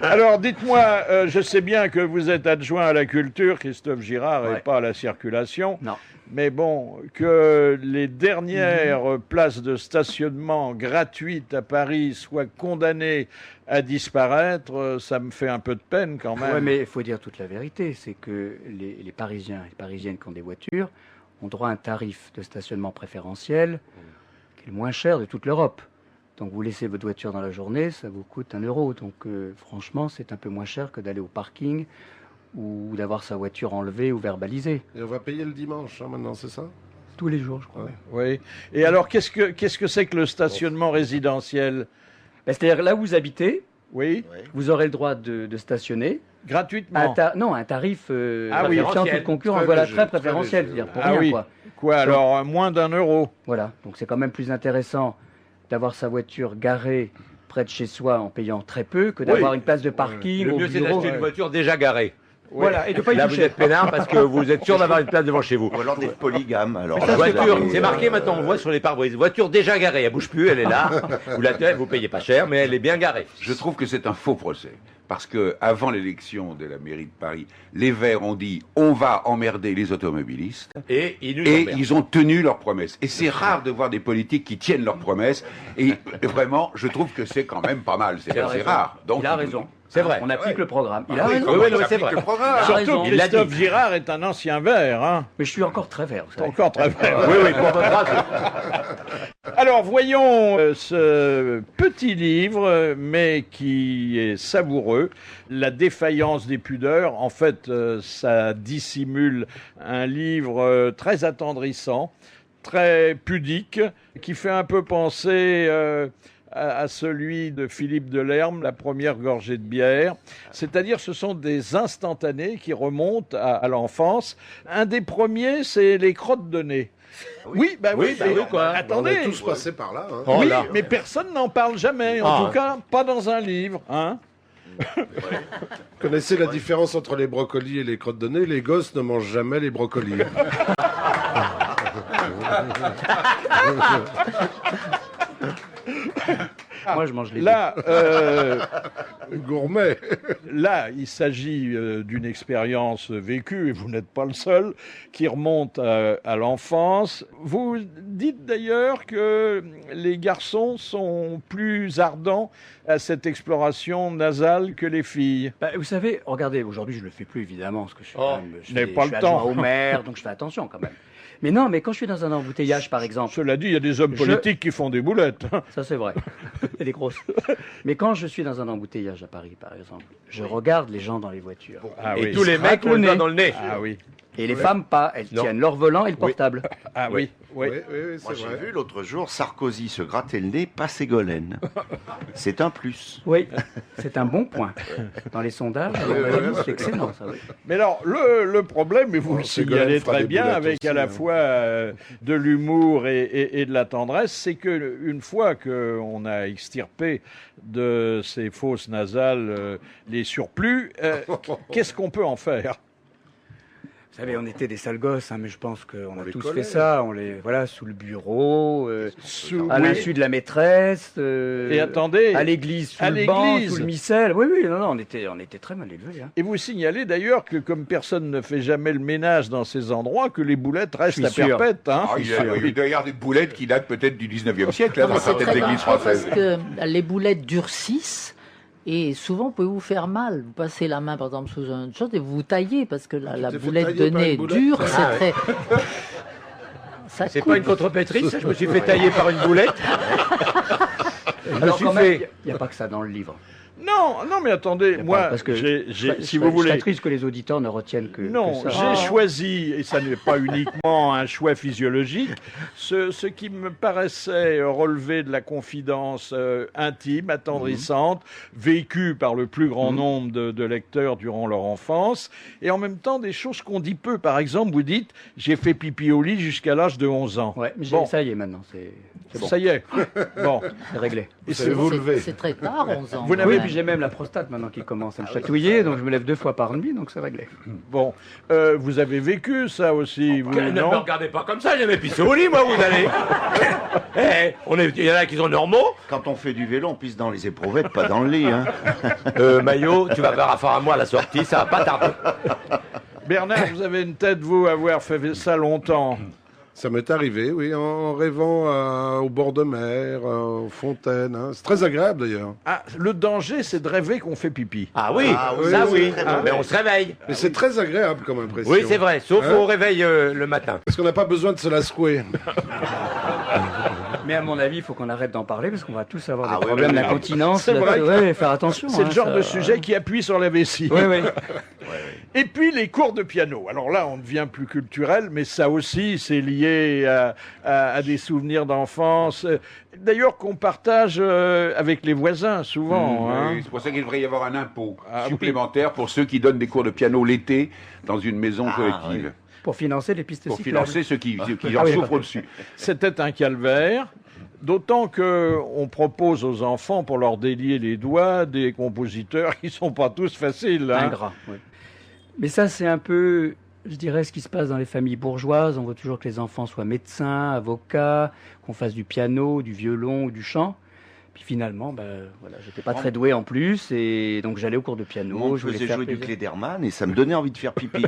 Alors, dites-moi, je sais bien que vous êtes adjoint à la culture, Christophe Girard, et Ouais. pas à la circulation. Non. Mais bon, que les dernières places de stationnement gratuites à Paris soient condamnées à disparaître, ça me fait un peu de peine quand même. Oui, mais il faut dire toute la vérité, c'est que les Parisiens et les Parisiennes qui ont des voitures ont droit à un tarif de stationnement préférentiel qui est le moins cher de toute l'Europe. Donc vous laissez votre voiture dans la journée, ça vous coûte 1 euro. Donc franchement, c'est un peu moins cher que d'aller au parking ou d'avoir sa voiture enlevée ou verbalisée. Et on va payer le dimanche, hein, maintenant, c'est ça? tous les jours, je crois. Oui. Et alors, qu'est-ce que c'est que le stationnement résidentiel? Ben, c'est-à-dire là où vous habitez, Oui, vous aurez le droit de stationner. gratuitement. Non, un tarif Ah oui, préférentiel, toute concurrence, Très voilà, léger, très très préférentiel, léger, c'est-à-dire pour Ah rien, oui. quoi. Quoi, alors, moins d'1 euro? Voilà, donc c'est quand même plus intéressant d'avoir sa voiture garée près de chez soi en payant très peu que d'avoir une place de parking Le au mieux, c'est bureau. d'acheter une voiture déjà garée. Voilà, et de pas y Là, vous toucher. êtes peinard parce que vous êtes sûr d'avoir une place devant chez vous. Ou alors d'être polygame. Alors, Voiture, c'est marqué maintenant, on voit sur les pare-brises. Voiture déjà garée, elle bouge plus, elle est là. Vous payez pas cher, mais elle est bien garée. Je trouve que c'est un faux procès. Parce que avant l'élection de la mairie de Paris, les Verts ont dit on va emmerder les automobilistes. Et ils nous Et emmerdent. ils ont tenu leurs promesses. Et c'est rare de voir des politiques qui tiennent leurs promesses. Et vraiment, je trouve que c'est quand même pas mal. C'est rare. Donc, Il a raison. C'est vrai. On applique le programme. Il a oui, raison. Oui, oui, non, ça c'est applique vrai. le programme. Il a Surtout raison. que Il l'a Christophe dit. Girard est un ancien vert, hein. Mais je suis encore très vert, vous savez. Encore très vert. Oui, oui, pour votre âge. Alors voyons ce petit livre, mais qui est savoureux, La défaillance des pudeurs. En fait, ça dissimule un livre très attendrissant, très pudique, qui fait un peu penser à celui de Philippe Delerme, La première gorgée de bière. C'est-à-dire, ce sont des instantanés qui remontent à l'enfance. Un des premiers, c'est Les crottes de nez. Oui, bah oui, bah oui, quoi. On Attendez. est tous passés par là. Hein. Oh Oui, là. mais personne n'en parle jamais. En Ah. tout cas, pas dans un livre. Hein. Vous connaissez la différence entre les brocolis et les crottes de nez? Les gosses ne mangent jamais les brocolis. Moi, je mange les deux. Là, Gourmet. là, il s'agit d'une expérience vécue, et vous n'êtes pas le seul, qui remonte à l'enfance. Vous dites d'ailleurs que les garçons sont plus ardents à cette exploration nasale que les filles. Bah, vous savez, regardez, aujourd'hui, je le fais plus, évidemment, parce que je suis, quand même, n'avez pas le suis temps. adjoint au maire, donc je fais attention quand même. Mais non, mais quand je suis dans un embouteillage, par exemple, Cela dit, il y a des hommes politiques qui font des boulettes. ça c'est vrai, elle est grosse. Mais quand je suis dans un embouteillage à Paris, par exemple, je regarde les gens dans les voitures. Ah Et oui. tous les mecs ont le doigt dans le nez. Ah oui. Et les femmes pas, elles Non. tiennent leur volant et le portable. Ah oui. Oui. Oui, Moi, c'est j'ai vrai. vu l'autre jour Sarkozy se gratter le nez, pas Ségolène. C'est un plus. Oui, c'est un bon point. Dans les sondages, c'est excellent ça. Oui. Mais alors, le problème, et vous le Ségolène signalez fera très des bien, boulettes avec aussi, à la hein. fois de l'humour et de la tendresse, c'est que une fois qu'on a extirpé de ces fosses nasales les surplus, qu'est-ce qu'on peut en faire? Vous savez, on était des sales gosses, hein, mais je pense qu'on a les tous collait. fait ça. On les, voilà, sous le bureau, Sous- à oui. l'insu de la maîtresse. Et attendez, à l'église, sous à le banc, l'église. sous le missel. Oui, oui, non, on était très mal élevés. Hein. Et vous signalez d'ailleurs que comme personne ne fait jamais le ménage dans ces endroits, que les boulettes restent Je à suis sûr. perpète. Hein. Ah, il doit y avoir des boulettes qui datent peut-être du 19e siècle, là, Non, dans mais c'est certaines très églises dangereux parce françaises. que les boulettes durcissent et souvent vous pouvez vous faire mal. Vous passez la main par exemple sous une chose et vous vous taillez parce que la t'es fait boulette tailler de par une nez boulette dure, Ah, c'est très. Ça C'est coupe. pas une contrepétrice, ça, je me suis fait tailler par une boulette. Je me Alors, suis quand même, fait. il n'y a pas que ça dans le livre. Non, non, mais attendez, Il y a moi, pas- parce que si vous voulez, serais triste que les auditeurs ne retiennent que non, que ça. j'ai choisi, et ça n'est pas uniquement un choix physiologique, ce qui me paraissait relever de la confidence intime, attendrissante, vécue par le plus grand nombre de lecteurs durant leur enfance, et en même temps des choses qu'on dit peu. Par exemple, vous dites, j'ai fait pipi au lit jusqu'à l'âge de 11 ans. Ouais, mais Bon. ça y est maintenant, c'est bon, Ça y est. Bon. c'est réglé. Et savez vous lever. C'est très tard, 11 ans. Vous quand n'avez- Oui, même. puis j'ai même la prostate maintenant qui commence à me chatouiller, donc je me lève 2 fois par nuit, donc c'est réglé. Bon, vous avez vécu ça aussi, vous, Ne me non? regardez pas comme ça, j'ai jamais pissé au lit, moi, vous allez. Il y en a qui sont normaux. Quand on fait du vélo, on pisse dans les éprouvettes, pas dans le lit. Hein. Maillot, tu vas faire affaire à moi à la sortie, ça va pas tarder. Bernard, vous avez une tête, vous, avoir fait ça longtemps. Ça m'est arrivé, oui, en rêvant au bord de mer, aux fontaines. Hein. C'est très agréable d'ailleurs. Ah, le danger, c'est de rêver qu'on fait pipi. Ah oui, Ah oui, ça c'est oui. très bon. Mais on se réveille. Mais c'est très agréable comme impression. Oui, c'est vrai, sauf Hein au réveil le matin. Parce qu'on n'a pas besoin de se la secouer. Mais à mon avis, il faut qu'on arrête d'en parler parce qu'on va tous avoir Ah des oui, problèmes oui, oui. d'incontinence. C'est là, vrai. ouais, faire attention. C'est hein, le genre ça- de sujet qui appuie sur la vessie. Oui, oui. Et puis les cours de piano. Alors là, on devient plus culturel, mais ça aussi, c'est lié à des souvenirs d'enfance. D'ailleurs, qu'on partage avec les voisins, souvent. Hein. Oui, c'est pour ça qu'il devrait y avoir un impôt Ah, supplémentaire pour ceux qui donnent des cours de piano l'été dans une maison collective. Pour financer les pistes Pour cyclables. financer ceux qui Ah en oui, souffrent au-dessus. C'était un calvaire. D'autant qu'on propose aux enfants, pour leur délier les doigts, des compositeurs qui sont pas tous faciles. Hein. Ingrat, oui. Mais ça, c'est un peu, je dirais, ce qui se passe dans les familles bourgeoises. On veut toujours que les enfants soient médecins, avocats, qu'on fasse du piano, du violon ou du chant. Puis finalement, voilà, j'étais pas très doué en plus, et donc j'allais au cours de piano. Moi, je voulais faisais faire jouer du plaisir. Klederman et ça me donnait envie de faire pipi.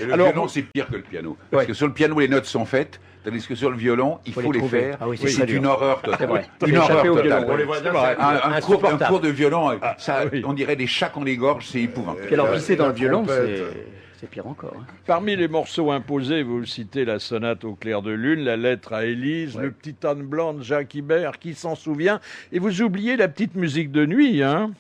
Et le Alors, violon, c'est pire que le piano. Parce Ouais. que sur le piano, les notes sont faites, tandis que sur le violon, il faut les trouver. faire. Ah oui, et c'est c'est très une dur. horreur C'est totale. vrai. Une J'ai horreur échappé au totale. violon. On les voit bien, Un cours de violon, ça, oui. on dirait des chats qu'on les gorge, c'est épouvantable. Puis alors, pisser dans le violon, trompette. c'est pire encore. Hein. Parmi les morceaux imposés, vous citez la sonate au clair de lune, la lettre à Élise, le petit âne blanc de Jacques Ibert, qui s'en souvient. Et vous oubliez la petite musique de nuit, hein.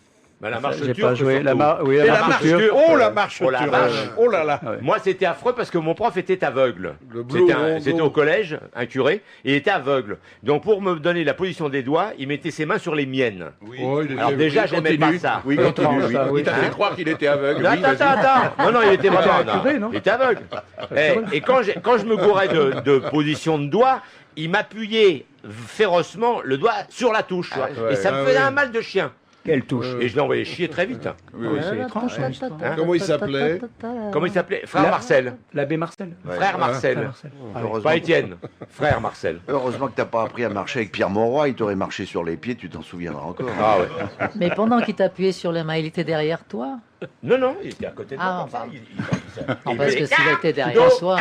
La marche J'ai turque, pas joué. surtout. Oui, Et la marche turque. Oh, la marche Oh, la turque. vache. Oh là là. Ouais. Moi, c'était affreux parce que mon prof était aveugle. Le bleu C'était au collège, un curé, et il était aveugle. Donc, pour me donner la position des doigts, il mettait ses mains sur les miennes. Oh, il Alors était- déjà, j'aimais pas ça. Oui, continue. Oui. ça, oui. Il t'a fait croire qu'il était aveugle. Non, Oui, attends, vas-y. attends. Non, il était vraiment un curé, non il était aveugle. Et quand je me gourais de position de doigt, il m'appuyait férocement le doigt sur la touche. tu vois. ouais. Et ça me Ah faisait ouais. un mal de chien. Quelle touche. Et je l'ai envoyé chier très vite. Oui, oui. C'est étrange, son histoire. Comment il s'appelait? Comment il s'appelait? Frère Marcel. L'abbé Marcel. Frère Marcel. Marcel. Heureusement, Pas Étienne. Frère Marcel. heureusement que t'as pas appris à marcher avec Pierre Mauroy, il t'aurait marché sur les pieds, tu t'en souviendras encore. Ah ouais. Mais pendant qu'il t'appuyait sur les mains, il était derrière toi. Non, il était à côté de moi. Ah, comme ça. pardon. Il Non, parce faisait- que s'il était derrière toi.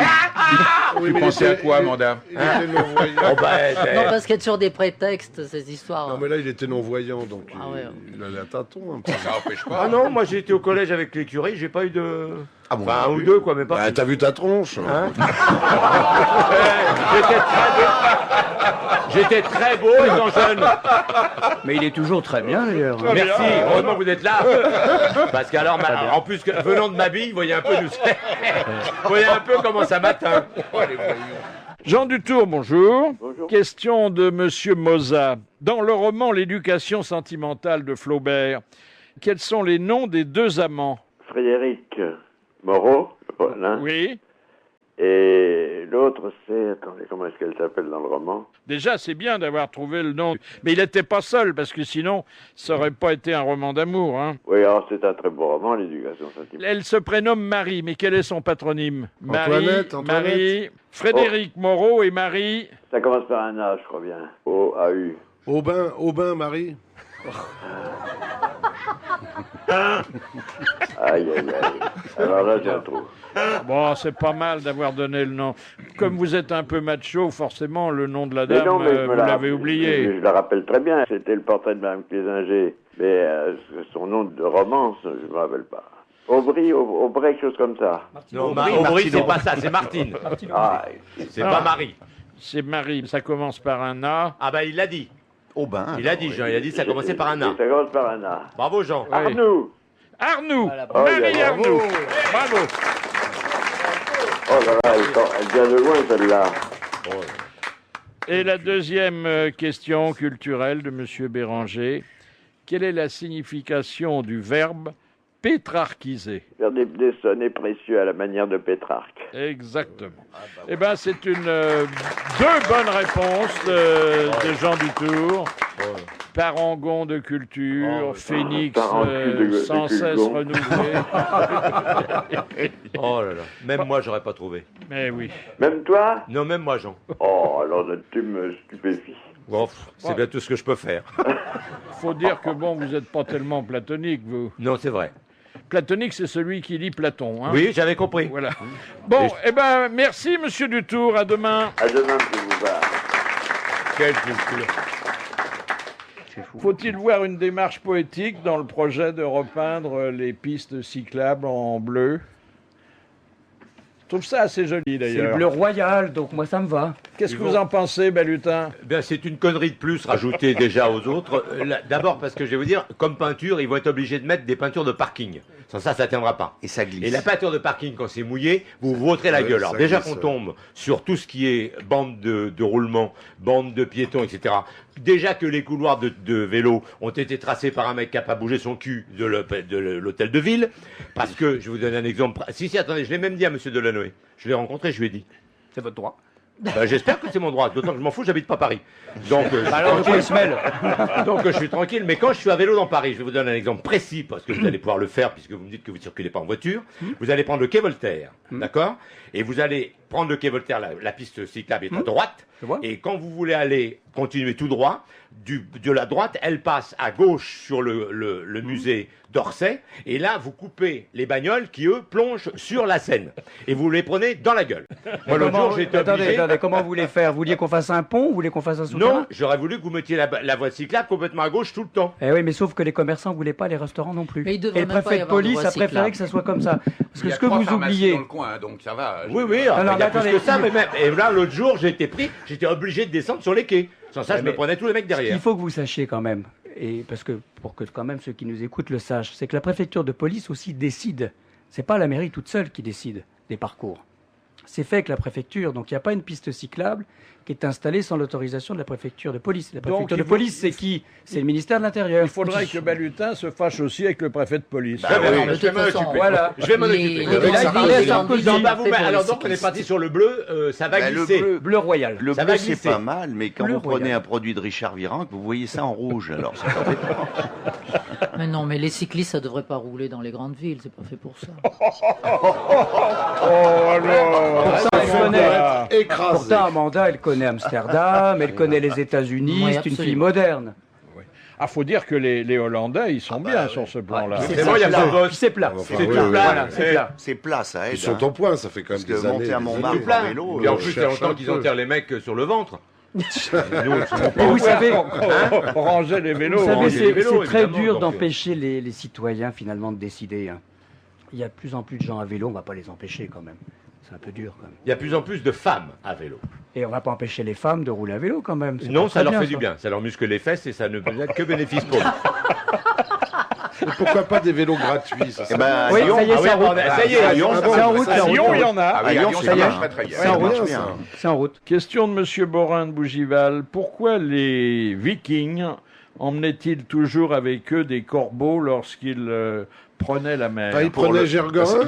Oui, Tu mais pensais il à était- quoi, il- Amanda Il était non-voyant. Oh, ben, Non, parce qu'il y a toujours des prétextes, ces histoires. Non, mais là, il était non-voyant, donc Ah ouais. il allait à tâtons un peu. Ça n'empêche pas. Ah non, moi j'ai été au collège avec les curés, j'ai pas eu de. Ah bon, Enfin, un ou deux, quoi, mais pas. Bah, t'as vu ta tronche? Hein J'étais très beau étant jeune. Mais il est toujours très bien, d'ailleurs. Merci, heureusement que vous êtes là. Parce qu'alors, en plus, venant de ma bille, vous voyez un peu, vous voyez un peu comment ça m'atteint. Jean Dutour, bonjour. Question de Monsieur Moza. Dans le roman L'éducation sentimentale de Flaubert, quels sont les noms des deux amants? Frédéric Moreau, l'un, Oui. et l'autre c'est, attendez, comment est-ce qu'elle s'appelle dans le roman? Déjà, c'est bien d'avoir trouvé le nom. Mais il n'était pas seul, parce que sinon, ça n'aurait pas été un roman d'amour. Hein. Oui, alors c'est un très beau roman, l'éducation sentimentale. Elle se prénomme Marie, mais quel est son patronyme? Antoinette. Marie, Frédéric Moreau et Marie. Ça commence par un A, je crois bien. O-A-U. Aubin, Marie. Aïe, aïe, aïe. Alors là, j'ai un trou. Bon, c'est pas mal d'avoir donné le nom. Comme vous êtes un peu macho, forcément, le nom de la Mais dame, non, mais je me vous la- l'avez oublié. Je la rappelle très bien, c'était le portrait de Mme Clésinger. Mais son nom de romance, je ne me rappelle pas. Aubry, quelque chose comme ça. Non, Aubry, Aubry, Martine c'est pas ça, c'est Martine. Ah, C'est pas Marie. C'est Marie, ça commence par un A. Ah bah il l'a dit. Aubin. Il a dit, Jean, il a dit que ça commençait par un A. ça commence par un A. Bravo Jean. Arnoux. Arnoux, Voilà, bravo. Marie Oh, bravo. Arnoux. Bravo. Oh là là, elle vient de loin celle-là. Et la deuxième question culturelle de Monsieur Béranger. Quelle est la signification du verbe pétrarchiser? Faire des sonnets précieux à la manière de Pétrarque. Exactement. Eh bien, c'est une deux bonnes réponses de Jean Dutour. Parangon de culture, phénix Parangon de sans cesse culgon. renouvelé. Oh là là. Même moi j'aurais pas trouvé. Mais oui. Même toi? Non, même moi Jean. Oh, alors tu me stupéfies. Bon, c'est bien tout ce que je peux faire. Faut dire que bon, vous n'êtes pas tellement platonique, vous. Non, c'est vrai. Platonique, c'est celui qui lit Platon. Hein. Oui, j'avais compris. Voilà. Bon, eh ben, merci, Monsieur Dutour. À demain. À demain, si vous va. Quelle culture. Faut-il voir une démarche poétique dans le projet de repeindre les pistes cyclables en bleu? Je trouve ça assez joli, C'est le d'ailleurs. bleu royal, donc moi ça me va. Qu'est-ce que vous en pensez, Balutin? Ben, c'est une connerie de plus rajoutée déjà aux autres. D'abord parce que je vais vous dire, comme peinture, ils vont être obligés de mettre des peintures de parking. Sans ça tiendra pas. Et ça glisse. Et la peinture de parking, quand c'est mouillé, vous vous vautrez la gueule. Alors déjà glisse, qu'on tombe sur tout ce qui est bande de roulement, bande de piétons, etc. Déjà que les couloirs de vélo ont été tracés par un mec qui n'a pas bougé son cul de l'hôtel de ville. Parce que, je vais vous donne un exemple. Si, attendez, je l'ai même dit à monsieur Delanoë. Je l'ai rencontré, je lui ai dit. C'est votre droit. Ben, j'espère que c'est mon droit, d'autant que je m'en fous, j'habite pas Paris. Donc, Alors, de quoi il se mêle? donc je suis tranquille, mais quand je suis à vélo dans Paris, je vais vous donner un exemple précis, parce que vous allez pouvoir le faire, puisque vous me dites que vous ne circulez pas en voiture, vous allez prendre le quai Voltaire, d'accord? Et vous allez prendre le quai Voltaire, la piste cyclable est à droite, et quand vous voulez aller continuer tout droit, de la droite, elle passe à gauche sur le musée d'Orsay, et là, vous coupez les bagnoles qui, eux, plongent sur la Seine, et vous les prenez dans la gueule. Moi, l'autre jour, j'ai été obligé... Attendez, comment vous voulez faire? Vous vouliez qu'on fasse un pont? Vous voulez qu'on fasse un souterrain? Non, j'aurais voulu que vous mettiez la voie cyclable complètement à gauche tout le temps. Eh oui, mais sauf que les commerçants ne voulaient pas, les restaurants non plus. Mais il devrait Et le même pas préfet y de avoir de police voie a préféré cyclable. que ça soit comme ça. Parce Il que y a ce que 3 vous pharmacies oubliez... dans le coin, donc ça va. Oui, oui, Alors, il y a plus attendez, que ça, mais même. Et là, l'autre jour, j'ai été pris, j'étais obligé de descendre sur les quais. Sans ça, je me prenais tous les mecs derrière. Il faut que vous sachiez quand même, et parce que pour que quand même ceux qui nous écoutent le sachent, c'est que la préfecture de police aussi décide. C'est pas la mairie toute seule qui décide des parcours. C'est fait avec la préfecture, donc il n'y a pas une piste cyclable qui est installée sans l'autorisation de la préfecture de police. La préfecture de police, c'est qui? C'est le ministère de l'Intérieur. Il faudrait que Balutin se fâche aussi avec le préfet de police. Bah oui, de toute façon, Voilà. Je vais m'en les- occuper. les là, grandes il est villes, Sarkozy. sont Non, bah, fait pour les alors donc on est cyclistes. parti sur le bleu, ça va Ben, le glisser. bleu. Bleu royal. Le Ça bleu, va c'est glisser. pas mal, mais quand Bleu vous prenez royal. un produit de Richard Virenque, vous voyez ça en rouge. Alors, c'est pas fait. Mais non, mais les cyclistes, ça devrait pas rouler dans les grandes villes, c'est pas fait pour ça. Oh, alors Pourtant, elle connaît. Écrasé. Pourtant, Amanda, elle connaît Amsterdam, elle connaît les États-Unis, Oui, c'est une fille absolument. moderne. Ah, faut dire que les Hollandais, ils sont bien sur ce plan-là. C'est bon, il y a pas de bosse. C'est plat. Enfin, C'est oui, tout oui, plat. oui. Voilà, c'est plat. C'est plat, ça aide. Ils sont hein. au point, ça fait quand même Parce des que années. monter à des Montmartre années. en vélo, Et en on plus, il y a cherche longtemps un qu'ils peu. enterrent les mecs sur le ventre. Et vous savez, Ranger les vélos. vous savez, ranger les c'est vélos, très évidemment, dur donc, d'empêcher les citoyens finalement de décider. Hein. Il y a de plus en plus de gens à vélo, on va pas les empêcher quand même. C'est un peu dur quand même. Il y a de plus en plus de femmes à vélo. Et on va pas empêcher les femmes de rouler à vélo quand même. C'est Non, pas ça très leur fait ça. du bien. Ça leur muscle les fesses et ça ne peut être que bénéfice pour eux. Et pourquoi pas des vélos gratuits ça, Eh c'est ben, à Oui, Lyon, ça y est, Ah oui, c'est en route. ça y est, à Lyon, Ah ça bon, C'est en route, ça, c'est en À route. Lyon, il y en a. Ah oui, À Lyon, à Lyon, ça ça y est. marche très très bien. C'est en bien, route. ça. C'est en route. Question de Monsieur Borin de Bougival. Pourquoi les Vikings emmenaient-ils toujours avec eux des corbeaux lorsqu'ils prenaient la mer? Ah, ils Pour prenaient le- Gergorin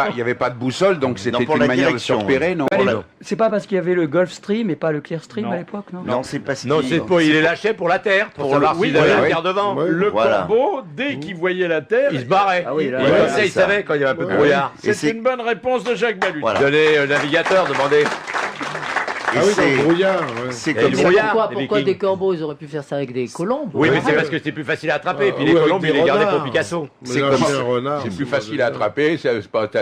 Il n'y avait pas de boussole, donc c'était pour une la manière de se direction. repérer, non? Allez, Voilà. c'est pas parce qu'il y avait le Gulf Stream et pas le Clear Stream Non. à l'époque, non? Non, c'est pas ce Non, qu'il- c'est pour, il les lâchait pour la terre, pour savoir oui, s'il avait voilà, la oui. terre devant. Ouais. Le Voilà. corbeau, dès qu'il voyait la terre, Il se barrait. Ah oui, là, il ouais, connaissait, c'est il ça. savait quand il y avait un peu de Ouais. brouillard. Et c'est c'est- une bonne réponse de Jacques Balutin. Voilà. Donnez au navigateur, demandez. Et Ah oui, dans c'est- le brouillard. Ouais. c'est Il y a comme du ça. brouillard. Pourquoi les Vikings. des corbeaux, ils auraient pu faire ça avec des colombes? Oui, mais c'est Ouais. parce que c'est plus facile à attraper. Et puis Ah, les oui, avec colombes, des ils les gardaient renards. pour Picasso. C'est Là, comme c'est ça. un renard. C'est plus facile à attraper,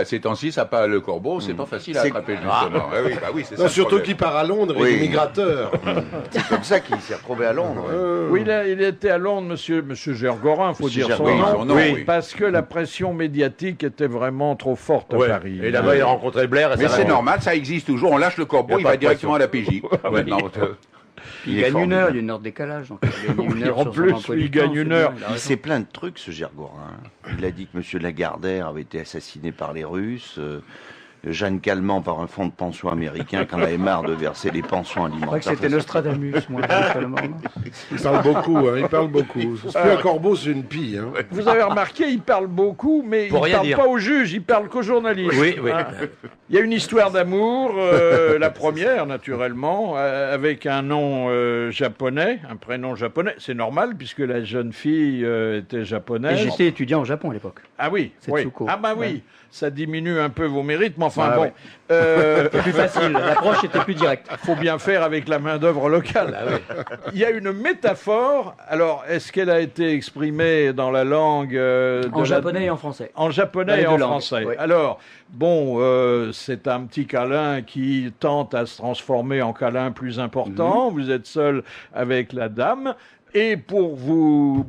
ces temps-ci, ça pas le corbeau, c'est pas facile à C'est- attraper, justement. Ouais, oui, bah oui, c'est ça. Non, le surtout problème. qu'il part à Londres, il Oui. est migrateur. C'est comme ça qu'il s'est retrouvé à Londres. ouais. Oui, il était à Londres, monsieur Gergorin, faut Monsieur dire son Gergorin, nom. son nom, oui. Parce que la pression médiatique était vraiment trop forte à Ouais. Paris. Et là-bas, il a rencontré Blair. Et Mais ça c'est va. normal, ça existe toujours. On lâche le corbeau, Y a il pas va de directement à la PJ. Maintenant, Il est gagne une formidable. heure, il y a une heure de décalage. Donc il gagne une Oui, heure en sur son plus, emploi il du temps, gagne c'est une bien, heure. il a Il raison. sait plein de trucs, ce Gergorin. Il a dit que M. Lagardère avait été assassiné par les Russes, Jeanne Calment par un fonds de pension américain qui en avait marre de verser les pensions Je crois que alimentaires. c'était Nostradamus, moi. totalement, non Il parle beaucoup, hein, il parle beaucoup. C'est plus un corbeau, c'est une pie. Hein. Vous avez remarqué, il parle beaucoup, mais il Pour ne rien parle dire. pas aux juges, il parle qu'aux journalistes. Oui, oui. Ah. Il y a une histoire d'amour, la première naturellement, avec un nom japonais, un prénom japonais. C'est normal puisque la jeune fille était Et japonaise. j'étais étudiant au Japon à l'époque. Ah oui, oui. Setsuko. Ah bah oui, Ouais. ça diminue un peu vos mérites, mais enfin Ah bon, ouais. C'était plus facile, l'approche était plus directe. faut bien faire avec la main d'œuvre locale. Il y a une métaphore. Alors, est-ce qu'elle a été exprimée dans la langue En japonais et en français. En Dans japonais les et deux en langues, français. oui. Alors, bon, c'est un petit câlin qui tente à se transformer en câlin plus important. Vous êtes seul avec la dame. Et pour vous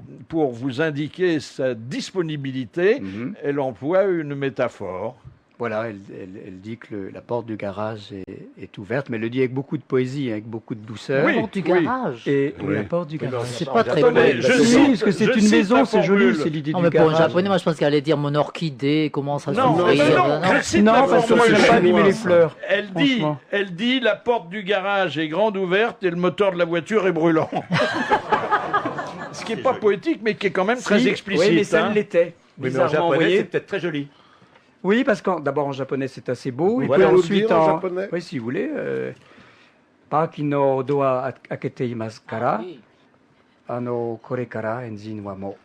indiquer sa disponibilité, elle emploie une métaphore. Voilà, elle dit que la porte du garage est ouverte, mais elle le dit avec beaucoup de poésie, avec beaucoup de douceur. La porte du garage. Et Oui. la porte du garage. C'est pas très Attendez, beau. je Oui, cite- parce que c'est je une cite maison, la c'est joli, formule. c'est l'idée Non, du mais pour un garage. japonais, moi je pense qu'elle allait dire mon orchidée commence à Non, s'ouvrir. non, je cite Non, la parce que moi, formule. je n'ai pas chinois, abîmé les ça. fleurs. Elle dit, la porte du garage est grande ouverte et le moteur de la voiture est brûlant. Ce qui n'est pas poétique, mais qui est quand même très Si, explicite. Oui, mais ça hein. l'était. Oui, mais en Bizarrement japonais, envoyé. c'est peut-être très joli. Oui, parce que d'abord en japonais c'est assez beau, et Voilà, puis nous le ensuite dire en japonais. oui, si vous voulez, Paki no doa akete imasu kara, kore kara enzin wa mo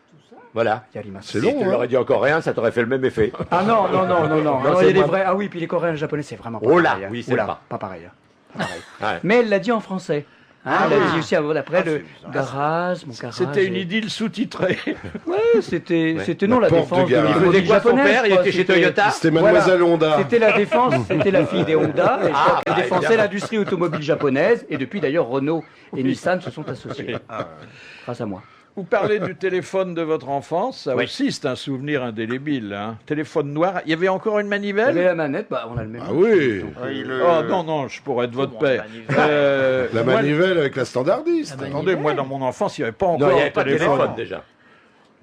Voilà. yarimasu. C'est Si long, tu hein. l'aurais dit en coréen, ça t'aurait fait le même effet. Ah non, non, non, non, non. Alors, c'est il y a des moi. vrais. Ah oui, puis les coréens et les japonais c'est vraiment pas Oh là, pareil. Hein. oui, c'est Oula, pas. pareil. Hein. Pas pareil. Ouais. Mais elle l'a dit en français. Hein, elle a dit aussi après le garage, mon garage. C'était une et- idylle sous-titrée. Ouais, c'était non la porte défense du garage. de Il faisait l'automobile quoi son japonaise, père? Il quoi. était chez C'était- Toyota? C'était Mademoiselle Honda. C'était la défense, c'était la fille des Honda, et je crois qu'elle bah, défensait évidemment. l'industrie automobile japonaise, et depuis d'ailleurs Renault et Nissan se sont associés. Grâce à moi. Vous parlez du téléphone de votre enfance, ça Oui. aussi c'est un souvenir indélébile. Hein. Téléphone noir, il y avait encore une Vous avez manivelle la manette, bah, on a le même. Ah oui. Oh non, non, je pourrais être votre père. La Moi, manivelle avec la standardiste. attendez, moi dans mon enfance, il n'y avait pas encore Non, il n'y avait pas de téléphone. téléphone déjà.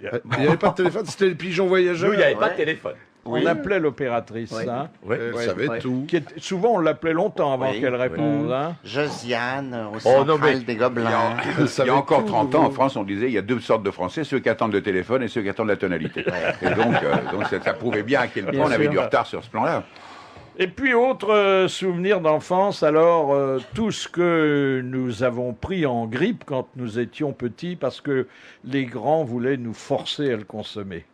Il n'y avait pas de téléphone, c'était le pigeon voyageur. Nous, il n'y avait pas de téléphone. On appelait l'opératrice, Oui. hein, Elle savait Ouais. tout. souvent on l'appelait longtemps avant Oui. qu'elle réponde. Hein. Josiane, au Oh, non, central mais- des Il y a, Gobelins. il y a encore 30 ans, en France, on disait il y a deux sortes de Français, ceux qui attendent le téléphone et ceux qui attendent la tonalité. Et donc ça prouvait bien à quel point Bien on avait sûr. du retard sur ce plan-là. Et puis autre souvenir d'enfance, alors tout ce que nous avons pris en grippe quand nous étions petits parce que les grands voulaient nous forcer à le consommer.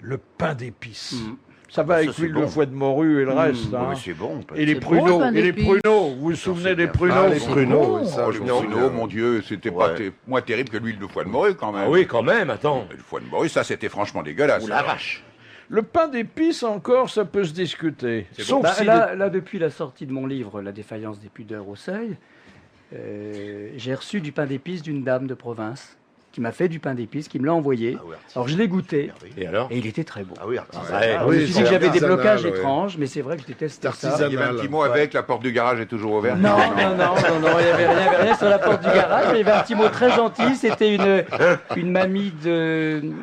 Le pain d'épices. Ça va ça, avec c'est l'huile bon. de foie de morue et le reste. hein. Oui, c'est bon. Et les C'est bon, pruneaux, le pain et les d'épices. pruneaux. Vous vous souvenez c'est des bien. pruneaux Ah, les pruneaux, oui, ça, Oh, je le me souviens. pruneau, mon Dieu, c'était pas Ouais. moins terrible que l'huile de foie de morue quand même. Ah oui, quand même, attends. Le foie de morue, ça c'était franchement dégueulasse. Ouh la vache. Le pain d'épices encore, ça peut se discuter. Sauf Bah, si là, depuis la sortie de mon livre, La défaillance des pudeurs au seuil, j'ai reçu du pain d'épices d'une dame de province qui m'a fait du pain d'épices, qui me l'a envoyé. Ah oui, artisanal. Alors je l'ai goûté Et alors et il était très bon. Ah oui, artisanal. Ouais. Alors, oui, je me suis dit c'est que j'avais des artisanal, blocages ouais. étranges, mais c'est vrai que je déteste ça. Il y avait un petit mot avec, la porte du garage est toujours ouverte. Non, non, il n'y avait rien sur la porte du garage, mais il y avait un petit mot très gentil, c'était une mamie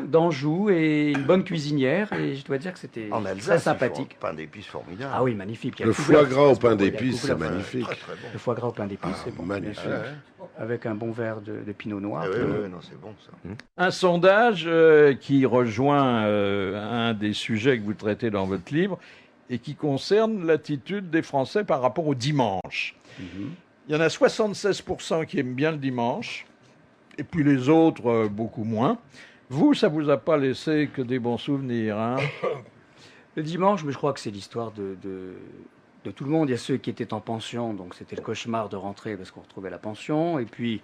d'Anjou et une bonne cuisinière, et je dois dire que c'était En très Alsace, ils font sympathique. un pain d'épices formidable. Ah oui, magnifique. Il y a Le tout foie blanc. gras au pain Il y a d'épices, tout c'est blanc. magnifique. Très, très bon. Le foie gras au pain d'épices, c'est bon, bien magnifique. sûr. Avec un bon verre de pinot noir. Ah oui, oui, non, c'est bon ça. un sondage qui rejoint un des sujets que vous traitez dans votre livre et qui concerne l'attitude des Français par rapport au dimanche. Il y en a 76% qui aiment bien le dimanche, et puis les autres, beaucoup moins. Vous, ça vous a pas laissé que des bons souvenirs, hein? Le dimanche, mais je crois que c'est l'histoire de tout le monde. Il y a ceux qui étaient en pension, donc c'était le cauchemar de rentrer parce qu'on retrouvait la pension. Et puis,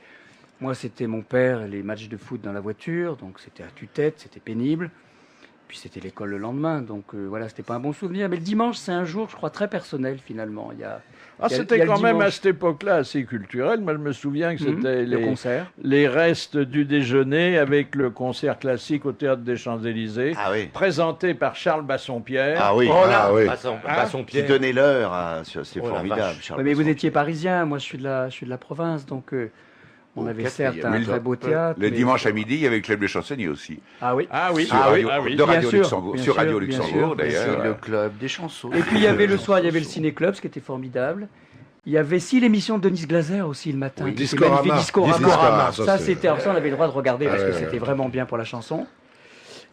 moi, c'était mon père et les matchs de foot dans la voiture, donc c'était à tue-tête, c'était pénible. Puis c'était l'école le lendemain, donc voilà, c'était pas un bon souvenir. Mais le dimanche, c'est un jour, je crois, très personnel finalement. Il y a C'était le quand même à dimanche. cette époque-là assez culturel. Moi, je me souviens que c'était le concert. les restes du déjeuner avec le concert classique au Théâtre des Champs-Élysées, Ah oui. présenté par Charles Bassompierre. Ah oui. Oh là, Ah oui. Basson Qui Pierre. donnait l'heure, c'est Oh la formidable. vache. Charles Ouais, mais vous Besson. étiez parisien, moi je suis de la province, donc on Au avait café, certes il y un avait très beau théâtre. Le mais- dimanche à midi, il y avait Club de Chansonnier aussi. Ah oui. Ah oui, Sur ah oui, Radio, ah oui. de Bien Radio sûr, Luxembourg, bien sur sûr, Radio bien Luxembourg sûr, bien d'ailleurs. C'est le club des chansons. Et puis il y avait le soir, il y avait le ciné-club, ce qui était formidable. Il y avait si l'émission de Denise Glaser aussi le matin. Oui, qui était Discorama. magnifique, Discorama. Discorama, Ça, ça, c'est- c'était, alors ça, on avait le droit de regarder parce Ah, que ouais, c'était ouais. vraiment bien pour la chanson.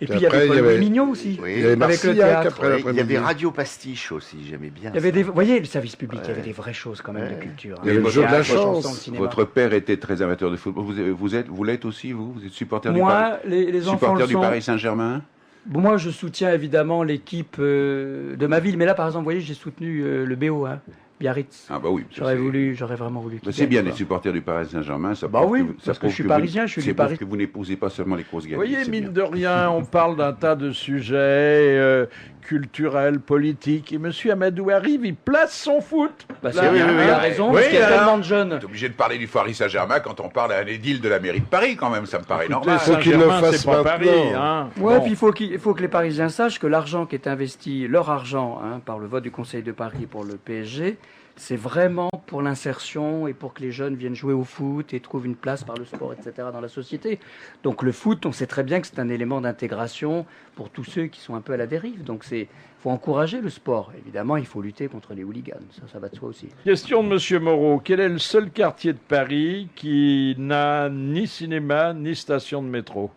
Et Puis puis il y avait après, Paul il y avait- Mignon aussi. Oui. Il y avait Avec le Marcillac théâtre. après Oui, il y l'après-midi. avait Radio Pastiche aussi, j'aimais bien. Il y avait ça. des, vous voyez, le service public, il y avait des vraies choses quand même de culture. Il y avait hein. le jeu de la Théâtre, chance. chanson, le cinéma. Votre père était très amateur de football. Vous l'êtes aussi, vous êtes supporter du Paris, Moi, les enfants supporter le du sont. Paris Saint-Germain. Bon, moi, je soutiens évidemment l'équipe de ma ville, mais là, par exemple, vous voyez, j'ai soutenu le BO, hein, Biarritz. Ah bah oui. J'aurais vraiment voulu. C'est bien les supporters du Paris Saint-Germain. Ça Bah prouve oui, ça parce que prouve je suis vous- parisien, je suis du c'est prouve Paris. que vous n'épousez pas seulement les grosses Vous gamines. voyez, c'est mine bien. de rien, on parle d'un tas de sujets culturels, politiques. Et monsieur Amadou arrive, il place son foot. Bah, Là, c'est bien, il a raison, parce qu'il y a tellement de jeunes. T'es obligé de parler du Paris Saint-Germain quand on parle à un édile de la mairie de Paris, quand même. Ça me paraît Écoutez, normal. faut qu'il le Saint-Germain, fasse c'est pas Paris. maintenant. Hein. Ouais, Bon. puis il faut que les Parisiens sachent que l'argent qui est investi, leur argent, par le vote du Conseil de Paris pour le PSG, c'est vraiment pour l'insertion et pour que les jeunes viennent jouer au foot et trouvent une place par le sport, etc. dans la société. Donc le foot, on sait très bien que c'est un élément d'intégration pour tous ceux qui sont un peu à la dérive. Donc il faut encourager le sport. Évidemment, il faut lutter contre les hooligans. Ça va de soi aussi. Question de monsieur Moreau. Quel est le seul quartier de Paris qui n'a ni cinéma ni station de métro?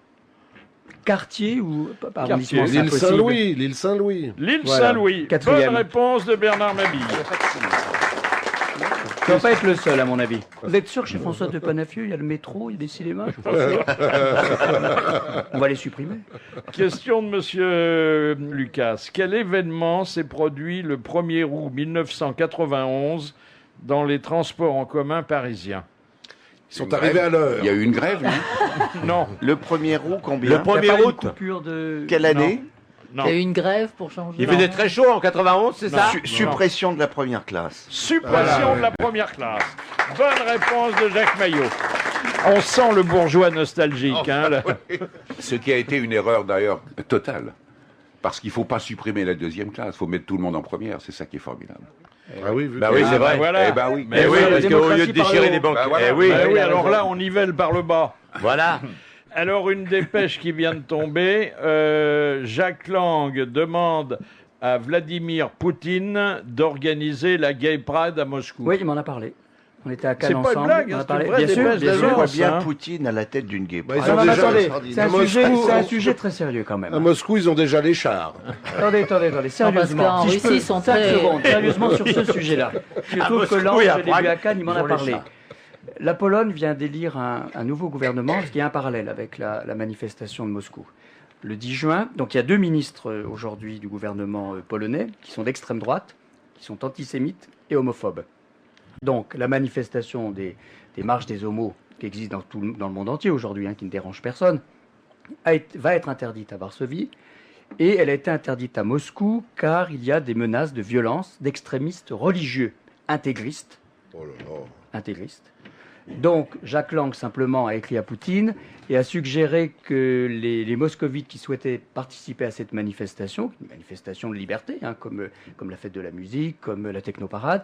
Quartier ou Quartier. arrondissement, c'est L'île impossible. Saint-Louis, l'île Saint-Louis. L'île Voilà. Saint-Louis. Quatrième. Bonne réponse de Bernard Mabille. Ça ne va pas être le seul, à mon avis. Vous êtes sûr que chez François de Panafieux, il y a le métro, il y a des cinémas? Je suis pas sûr. On va les supprimer. Question de monsieur Lucas. Quel événement s'est produit le 1er août 1991 dans les transports en commun parisiens? Ils sont arrivés à l'heure. Il y a eu une grève, non? Non, Le 1er août, combien? Le Il y a pas 1er une août. coupure de... Quelle année? non. Il y a eu une grève pour changer. Il faisait très chaud en 91, c'est ça? Suppression de la première classe. Suppression de la première classe. Bonne réponse de Jacques Maillot. On sent le bourgeois nostalgique. Hein, là. Ce qui a été une erreur d'ailleurs totale. Parce qu'il ne faut pas supprimer la deuxième classe, il faut mettre tout le monde en première, c'est ça qui est formidable. Ah oui, vu Bah que- oui, c'est vrai. Voilà. Eh ben oui. Mais oui, la parce qu'au démocratie lieu de par le déchirer haut. des banques. Bah voilà. Eh oui, Ah oui, il a alors raison. là, on nivelle par le bas. voilà. Alors, une dépêche qui vient de tomber. Jacques Lang demande à Vladimir Poutine d'organiser la Gay Pride à Moscou. Oui, il m'en a parlé. On était à C'est Cannes pas une ensemble. blague, on hein, a c'est parlé. une vraie Bien sûr, dépêche bien Je sûr. vois d'agence, bien hein. Poutine à la tête d'une guêpe. Bah, ils Non, ont non, mais déjà- attendez, extraordinaire. c'est un À Moscou, sujet très sérieux quand même. À Moscou, ils ont déjà les chars. Attendez, sérieusement. qu'en Si je Russie, peux, ils sont 5 très- secondes, sérieusement sur ce sujet-là. Je trouve que Moscou Lang, et à je l'ai Prague, vu à Cannes, il m'en ils a ont les parlé. chars. La Pologne vient d'élire un nouveau gouvernement, parce qu'il y a un parallèle avec la manifestation de Moscou. Le 10 juin, donc il y a 2 ministres aujourd'hui du gouvernement polonais qui sont d'extrême droite, qui sont antisémites et homophobes. Donc la manifestation des marches des homos qui existent dans le monde entier aujourd'hui, qui ne dérange personne, va être interdite à Varsovie. Et elle a été interdite à Moscou car il y a des menaces de violence d'extrémistes religieux intégristes. Oh là là. Intégristes. Donc Jacques Lang simplement a écrit à Poutine et a suggéré que les moscovites qui souhaitaient participer à cette manifestation, une manifestation de liberté, comme la fête de la musique, comme la technoparade,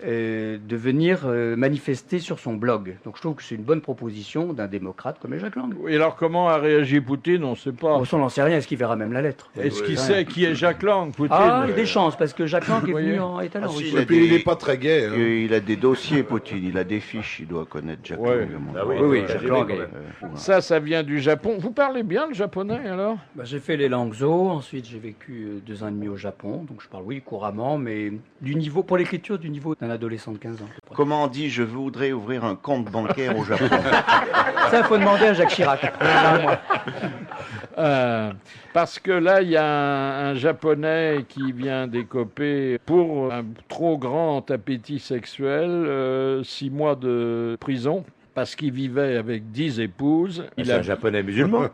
de venir manifester sur son blog. Donc je trouve que c'est une bonne proposition d'un démocrate comme est Jacques Lang. Et alors, comment a réagi Poutine? On ne sait pas. Bon, ça, on n'en sait rien. Est-ce qu'il verra même la lettre? Est-ce qu'il Ouais. sait qui est Jacques Lang, Poutine? Ah, il a des chances, parce que Jacques Lang est voyez. venu est allé en Ah, si, Russie. il a Et puis, des- il n'est pas très gai. hein. Il a des dossiers, Poutine, il a des fiches, il doit connaître Jacques Ouais. Lang, à mon Ah oui, avis. Oui, KGB, Jacques Lang quand est- même. Ça vient du Japon. Vous parlez bien le japonais, alors? Bah, j'ai fait les langues zo, ensuite j'ai vécu 2 ans et demi au Japon, donc je parle oui couramment, mais du niveau, pour l'écriture, du niveau d'un adolescent de 15 ans. à peu près. Comment on dit, je voudrais ouvrir un compte bancaire au Japon? Ça, il faut demander à Jacques Chirac. Pas à moi. Parce que là, il y a un Japonais qui vient d'écoper pour un trop grand appétit sexuel, 6 mois de prison, parce qu'il vivait avec 10 épouses. C'est un japonais musulman.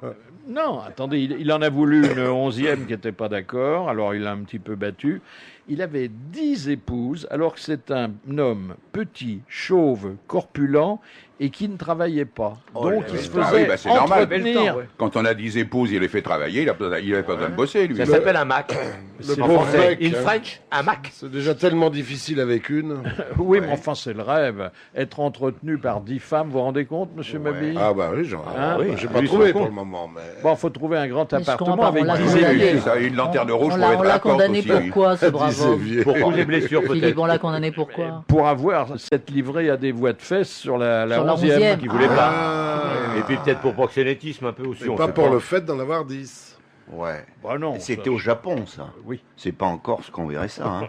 Non, attendez, il en a voulu une 11e qui n'était pas d'accord, alors il l'a un petit peu battu. Il avait 10 épouses, alors que c'est un homme petit, chauve, corpulent, et qui ne travaillait pas. Oh Donc là il se là. Ah faisait oui, bah, c'est normal. entretenir. Quand on a 10 épouses, il les fait travailler, il avait pas besoin de bosser, lui. Ça s'appelle un Mac. Le En pauvre français, mec, in hein. French, un Mac. C'est déjà tellement difficile avec une. Oui, mais enfin, c'est le rêve. Être entretenu par 10 femmes, vous vous rendez compte, monsieur Mabille? Ah bah oui, genre. Hein Oui, j'ai pas lui, trouvé son pour con. le moment, mais. Bon, il faut trouver un grand Mais je appartement comprends pas, avec on l'a 10 condamné. éviers. Ça, une lanterne rouge On pour être à l'a la porte condamné aussi. pourquoi, ce brave homme? Xavier. Pour les blessures, Philippe, peut-être. on l'a condamné pourquoi? Pour avoir cette livrée à des voies de fesses sur la Sur la 11e. 11e. Qui voulait pas. Ah. Et puis peut-être pour proxénétisme un peu aussi. Mais on pas sait pour le fait d'en avoir 10. Ouais. Bah non, C'était ça- au Japon, ça. Oui. C'est pas en Corse qu'on verrait ça. Hein.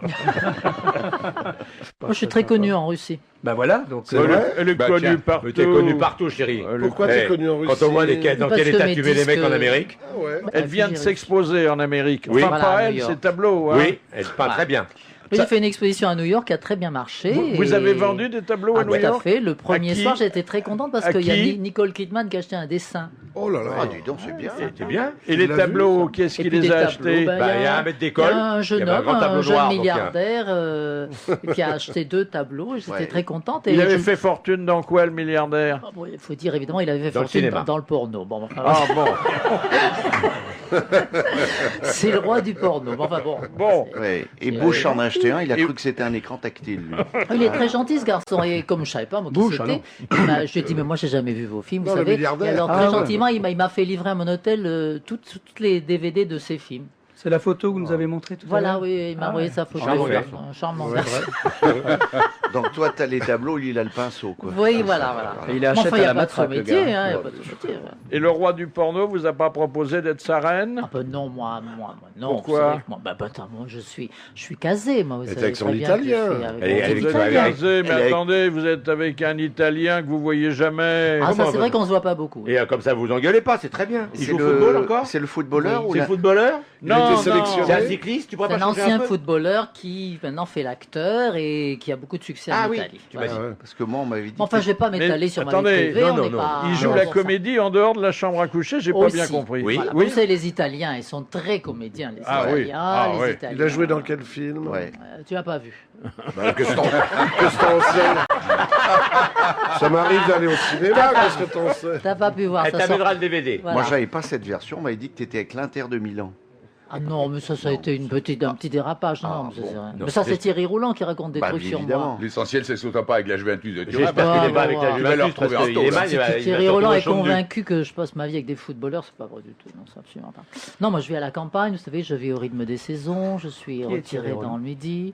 Moi, je suis très connu en Russie. Ben voilà, donc C'est vrai. Elle est Bah, connue tiens, partout. Mais t'es connu partout, chérie. Elle est- Pourquoi Eh, t'es connu en Russie? Quand on voit dans Parce quel que état mes tu mets les mecs en disques- Amérique. Ah ouais. Elle vient de s'exposer en Amérique. Oui. Enfin, Voilà, pas à elle, New York. ses tableaux. Hein. Oui, elle peint très bien. J'ai fait une exposition à New York qui a très bien marché. Vous avez vendu des tableaux à New York? Tout à fait. Le premier soir, j'étais très contente parce qu'il y a Nicole Kidman qui a acheté un dessin. Oh là là. Ah, dis donc, c'est bien. C'était bien. Et les tableaux, qu'est-ce qui les a achetés? Il y a un maître d'école. Un jeune homme, un jeune milliardaire qui a acheté 2 tableaux. Et j'étais très contente. Et il avait fait fortune dans quoi, le milliardaire? Il faut dire, évidemment, il avait fait fortune dans le porno. Bon, enfin, ah bon. C'est le roi du porno. Enfin bon. Ouais. Et Bush en a acheté un, il a cru que c'était un écran tactile. Lui. Il est très gentil ce garçon. Et comme je ne savais pas moi, qui c'était, je lui ai dit, mais moi j'ai jamais vu vos films, vous savez. Et alors très gentiment, il m'a fait livrer à mon hôtel toutes les DVD de ses films. C'est la photo que vous nous avez montrée tout à l'heure. Voilà, oui, il m'a envoyé sa photo. Charmant garçon. Donc toi, tu as les tableaux, lui, il a le pinceau, quoi. Oui, voilà. Et il achète à la matraque, le gars. Et le roi du porno vous a pas proposé d'être sa reine? Ah ben non, moi, non. Pourquoi? Moi, je suis casé, moi. Vous savez avec son très bien Italien. que je suis avec Vous êtes casé, mais attendez, vous êtes avec un Italien que vous voyez jamais. Ah, ça c'est vrai qu'on se voit pas beaucoup. Et comme ça, vous engueulez pas, c'est très bien. Il joue au football encore? C'est le footballeur ou C'est le footballeur? Non, c'est un cycliste, tu pourrais pas C'est un changer ancien peu footballeur qui maintenant fait l'acteur et qui a beaucoup de succès en Italie. Tu m'as dit. Parce que moi, on m'avait dit... Enfin, je vais pas m'étaler sur ma vie attendez, privée, on n'est pas... Il joue la comédie en dehors de la chambre à coucher, j'ai pas bien compris. Oui. Voilà. Vous savez, les Italiens, ils sont très comédiens, les Italiens. Les Italiens. Il a joué dans quel film? Tu l'as pas vu. Qu'est-ce que t'en sais? Ça m'arrive d'aller au cinéma, qu'est-ce que t'en sais? T'as pas pu voir Elle ça. t'amènera le DVD. Voilà. Moi, j'avais pas cette version, on m'avait dit que tu étais avec l'Inter de Milan. Ah non, mais ça a été un petit dérapage. Non, mais ça, c'est rien. Mais ça, c'est Thierry Roulant qui raconte des trucs sur moi. L'essentiel, c'est surtout pas avec la Juventus de Turin. J'espère qu'il n'est pas avec la Tu vas leur Juventus parce trouver qu'il est mal. Thierry Roland est convaincu que je passe ma vie avec des footballeurs, c'est pas vrai du tout, non, c'est absolument pas. Non, moi je vis à la campagne, vous savez, je vis au rythme des saisons, je suis retiré dans le midi,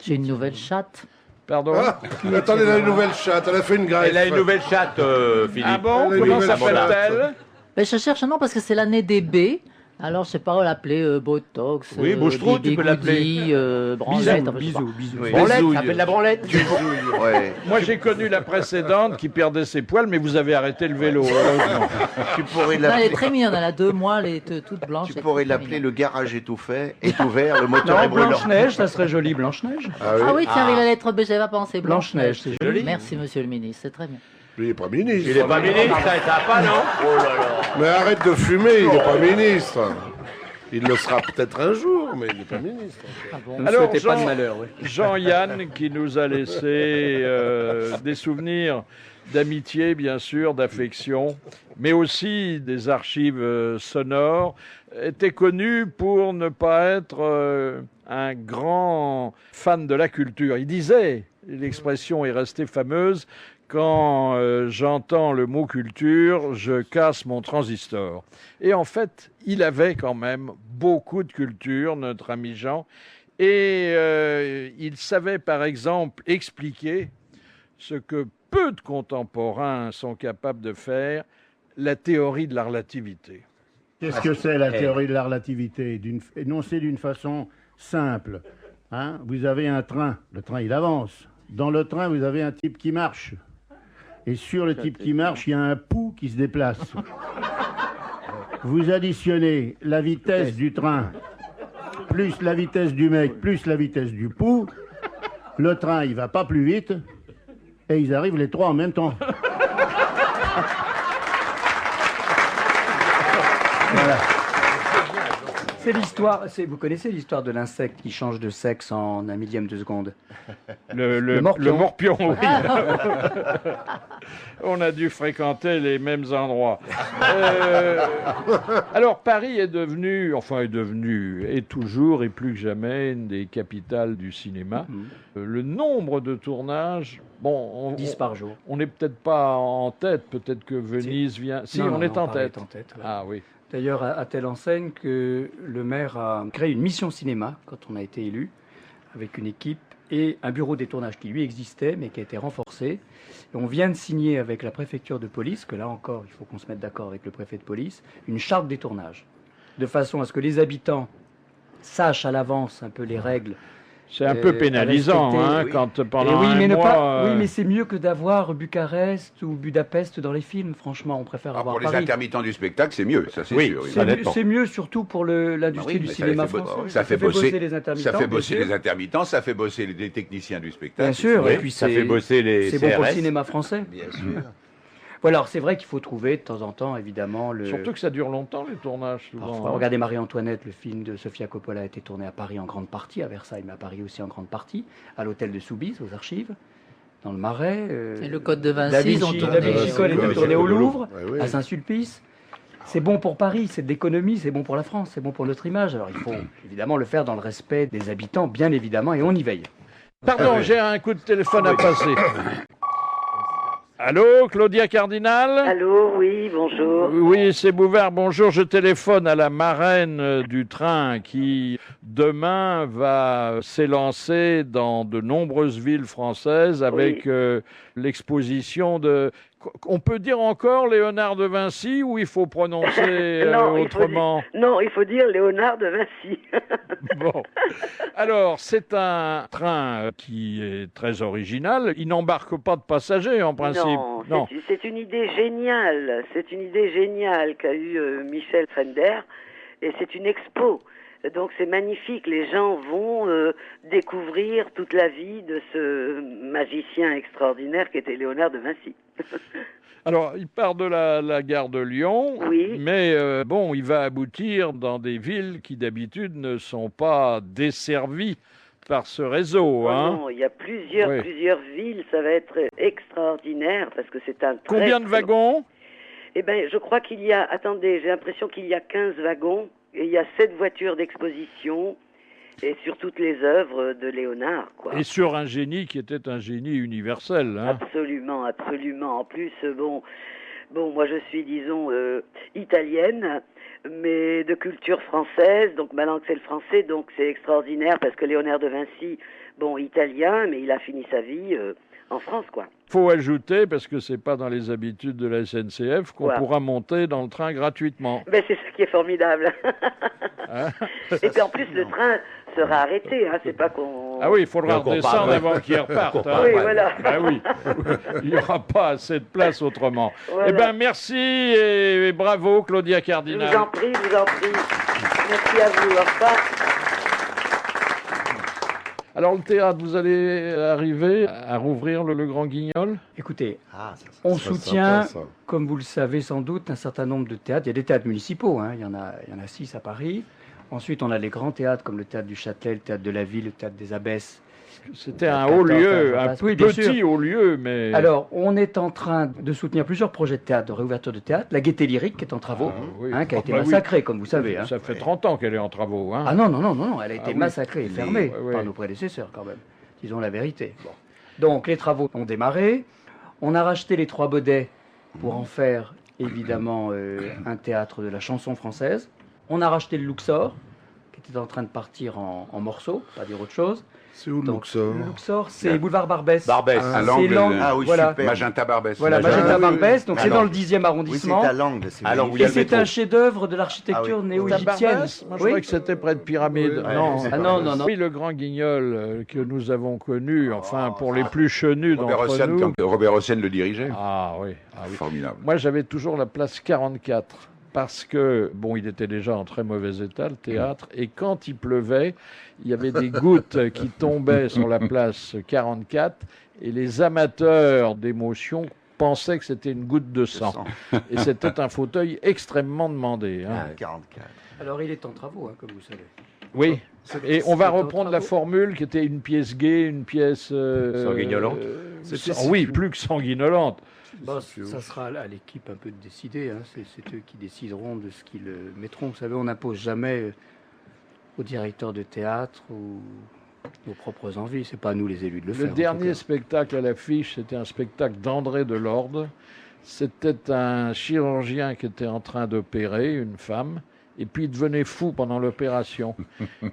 j'ai une nouvelle chatte. Pardon? Attendez, elle a une nouvelle chatte, elle a fait une greffe. Elle a une nouvelle chatte, Philippe. Ah bon? Comment s'appelle-t-elle? Ben, je cherche un nom parce que c'est l'année des B. Alors, je sais pas, on l'appelait Botox. Oui, Bouche-Trou, tu peux l'appeler. Branlette. Bisous. Branlette, ça s'appelle la branlette. Moi, j'ai connu la précédente qui perdait ses poils, mais vous avez arrêté le vélo. Heureusement. Tu pourrais Elle est l'appeler... très mignonne, elle a 2 mois, elle est toute blanche. Tu pourrais l'appeler le garage est ouvert, le moteur est Non, brûlant. Blanche-Neige, ça serait joli, Blanche-Neige. Ah oui, tiens, avec la lettre B, j'avais pas pensé. Blanche-Neige, c'est joli. Merci, monsieur le ministre, c'est très bien. Il n'est pas ministre. Il n'est pas ministre, ça va pas, non? Oh là là. Mais arrête de fumer, il n'est pas ministre. Il le sera peut-être un jour, mais il n'est pas ministre. Ah bon. Ne souhaitez pas de malheur, oui. Jean-Yann qui nous a laissé des souvenirs d'amitié, bien sûr, d'affection, mais aussi des archives sonores, était connu pour ne pas être un grand fan de la culture. Il disait, l'expression est restée fameuse, quand j'entends le mot culture, je casse mon transistor. Et en fait, il avait quand même beaucoup de culture, notre ami Jean, et il savait par exemple expliquer ce que peu de contemporains sont capables de faire, la théorie de la relativité. Qu'est-ce que c'est la théorie de la relativité? Énoncée d'une façon simple. Hein? Vous avez un train, le train il avance. Dans le train, vous avez un type qui marche. Et sur le type qui marche, il y a un pouls qui se déplace. Vous additionnez la vitesse du train, plus la vitesse du mec, plus la vitesse du pouls. Le train, il va pas plus vite. Et ils arrivent les 3 en même temps. Voilà. C'est l'histoire, vous connaissez l'histoire de l'insecte qui change de sexe en 1/1000 de seconde? Le morpion, oui. On a dû fréquenter les mêmes endroits. Alors, Paris est toujours et plus que jamais une des capitales du cinéma. Le nombre de tournages, 10 par jour. On n'est peut-être pas en tête, peut-être que Venise vient... Si, on est en tête. Ouais. Ah oui. D'ailleurs, à telle enseigne que le maire a créé une mission cinéma quand on a été élu, avec une équipe et un bureau des tournages qui lui existait, mais qui a été renforcé. Et on vient de signer avec la préfecture de police, que là encore, il faut qu'on se mette d'accord avec le préfet de police, une charte des tournages, de façon à ce que les habitants sachent à l'avance un peu les règles C'est un peu pénalisant, quand pendant un mois... Oui, mais c'est mieux que d'avoir Bucarest ou Budapest dans les films, franchement, on préfère avoir pour Paris. les intermittents du spectacle, c'est mieux, ça c'est sûr. C'est mieux surtout pour l'industrie du cinéma français. Ça fait bosser les intermittents. Ça fait bosser les intermittents, ça fait bosser les techniciens du spectacle. Bien sûr, et puis ça fait bosser les c'est CRS. bon pour le cinéma français. Bien sûr. Voilà, alors c'est vrai qu'il faut trouver de temps en temps, évidemment, Surtout que ça dure longtemps, les tournages, souvent. Regardez Marie-Antoinette, le film de Sofia Coppola a été tourné à Paris en grande partie, à Versailles, mais à Paris aussi en grande partie, à l'hôtel de Soubise, aux Archives, dans le Marais. Et le Code de Vinci, Da Vinci Code était tourné au Louvre, oui. à Saint-Sulpice. C'est bon pour Paris, c'est de l'économie, c'est bon pour la France, c'est bon pour notre image. Alors il faut évidemment le faire dans le respect des habitants, bien évidemment, et on y veille. Pardon, j'ai un coup de téléphone à passer. Allô, Claudia Cardinal? Allô, oui, bonjour. Oui, c'est Bouvard, bonjour. Je téléphone à la marraine du train qui, demain, va s'élancer dans de nombreuses villes françaises avec l'exposition de... On peut dire encore Léonard de Vinci ou il faut prononcer autrement? Non, il faut dire Léonard de Vinci. Bon. Alors, c'est un train qui est très original. Il n'embarque pas de passagers, en principe. Non. C'est une idée géniale. C'est une idée géniale qu'a eue Michel Fender. Et c'est une expo. Donc c'est magnifique. Les gens vont découvrir toute la vie de ce magicien extraordinaire qui était Léonard de Vinci. Alors, il part de la gare de Lyon, mais il va aboutir dans des villes qui d'habitude ne sont pas desservies par ce réseau. Non, il y a plusieurs villes, ça va être extraordinaire parce que c'est un très... Combien de wagons? Eh bien, je crois qu'il y a, attendez, j'ai l'impression qu'il y a 15 wagons et il y a 7 voitures d'exposition. Et sur toutes les œuvres de Léonard, quoi. Et sur un génie qui était un génie universel. Absolument, absolument. En plus, bon, moi je suis, disons, italienne, mais de culture française, donc ma langue c'est le français, donc c'est extraordinaire parce que Léonard de Vinci, italien, mais il a fini sa vie en France, quoi. Faut ajouter, parce que c'est pas dans les habitudes de la SNCF, qu'on pourra monter dans le train gratuitement. Ben c'est ça qui est formidable. Et puis en plus, le train sera arrêté, c'est pas qu'on... Ah oui, il faudra redescendre avant qu'il reparte. Oui, voilà. Ben oui, il n'y aura pas assez de place autrement. Voilà. Eh bien, merci et bravo, Claudia Cardinal. Je vous en prie, Merci à vous, au revoir. Alors le théâtre, vous allez arriver à rouvrir le Grand Guignol? Écoutez, on soutient, comme vous le savez sans doute, un certain nombre de théâtres. Il y a des théâtres municipaux, il y en a 6 à Paris. Ensuite, on a les grands théâtres comme le théâtre du Châtelet, le théâtre de la Ville, le théâtre des Abbesses. C'était un haut lieu, un petit haut lieu, mais... Alors, on est en train de soutenir plusieurs projets de théâtre, de réouverture de théâtre. La Gaîté Lyrique, qui est en travaux, qui a été massacrée, comme vous savez. Ça fait 30 ans qu'elle est en travaux. Ah non, elle a été massacrée et fermée par nos prédécesseurs, quand même. Disons la vérité. Bon. Donc, les travaux ont démarré. On a racheté les Trois Baudets pour en faire, évidemment, un théâtre de la chanson française. On a racheté le Luxor, qui était en train de partir en morceaux, pas dire autre chose. C'est où le Luxor? Le Luxor, c'est boulevard Barbès. À l'angle voilà. Magenta Barbès. Voilà, Magenta Barbès, donc c'est dans le 10e arrondissement. Oui, c'est à l'angle. Et c'est un chef-d'œuvre de l'architecture néo-égyptienne. Moi, je croyais que c'était près de Pyramide. Non. Oui, le Grand Guignol que nous avons connu, pour les plus chenus d'entre nous. Robert Hossein le dirigeait. Ah oui. Formidable. Moi, j'avais toujours la place 44. Parce que, il était déjà en très mauvais état, le théâtre, et quand il pleuvait, il y avait des gouttes qui tombaient sur la place 44, et les amateurs d'émotion pensaient que c'était une goutte de sang. Et c'était un fauteuil extrêmement demandé. 44. Alors, il est en travaux, comme vous savez. Oui, et on va reprendre la formule qui était une pièce gaie, une pièce... sanguinolente. Oui, plus que sanguinolente. Ça sera à l'équipe un peu de décider. C'est eux qui décideront de ce qu'ils mettront. Vous savez, on n'impose jamais aux directeurs de théâtre ou nos propres envies. C'est pas à nous les élus de le faire. Le dernier spectacle à l'affiche, c'était un spectacle d'André Delorde. C'était un chirurgien qui était en train d'opérer une femme. Et puis il devenait fou pendant l'opération.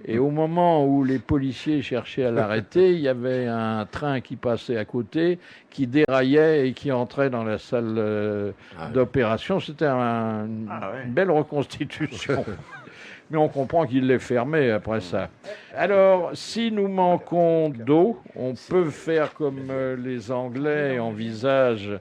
Et au moment où les policiers cherchaient à l'arrêter, il y avait un train qui passait à côté, qui déraillait et qui entrait dans la salle d'opération. C'était une belle reconstitution. mais on comprend qu'il l'ait fermé après ça. Alors, si nous manquons d'eau, on peut faire comme les Anglais envisagent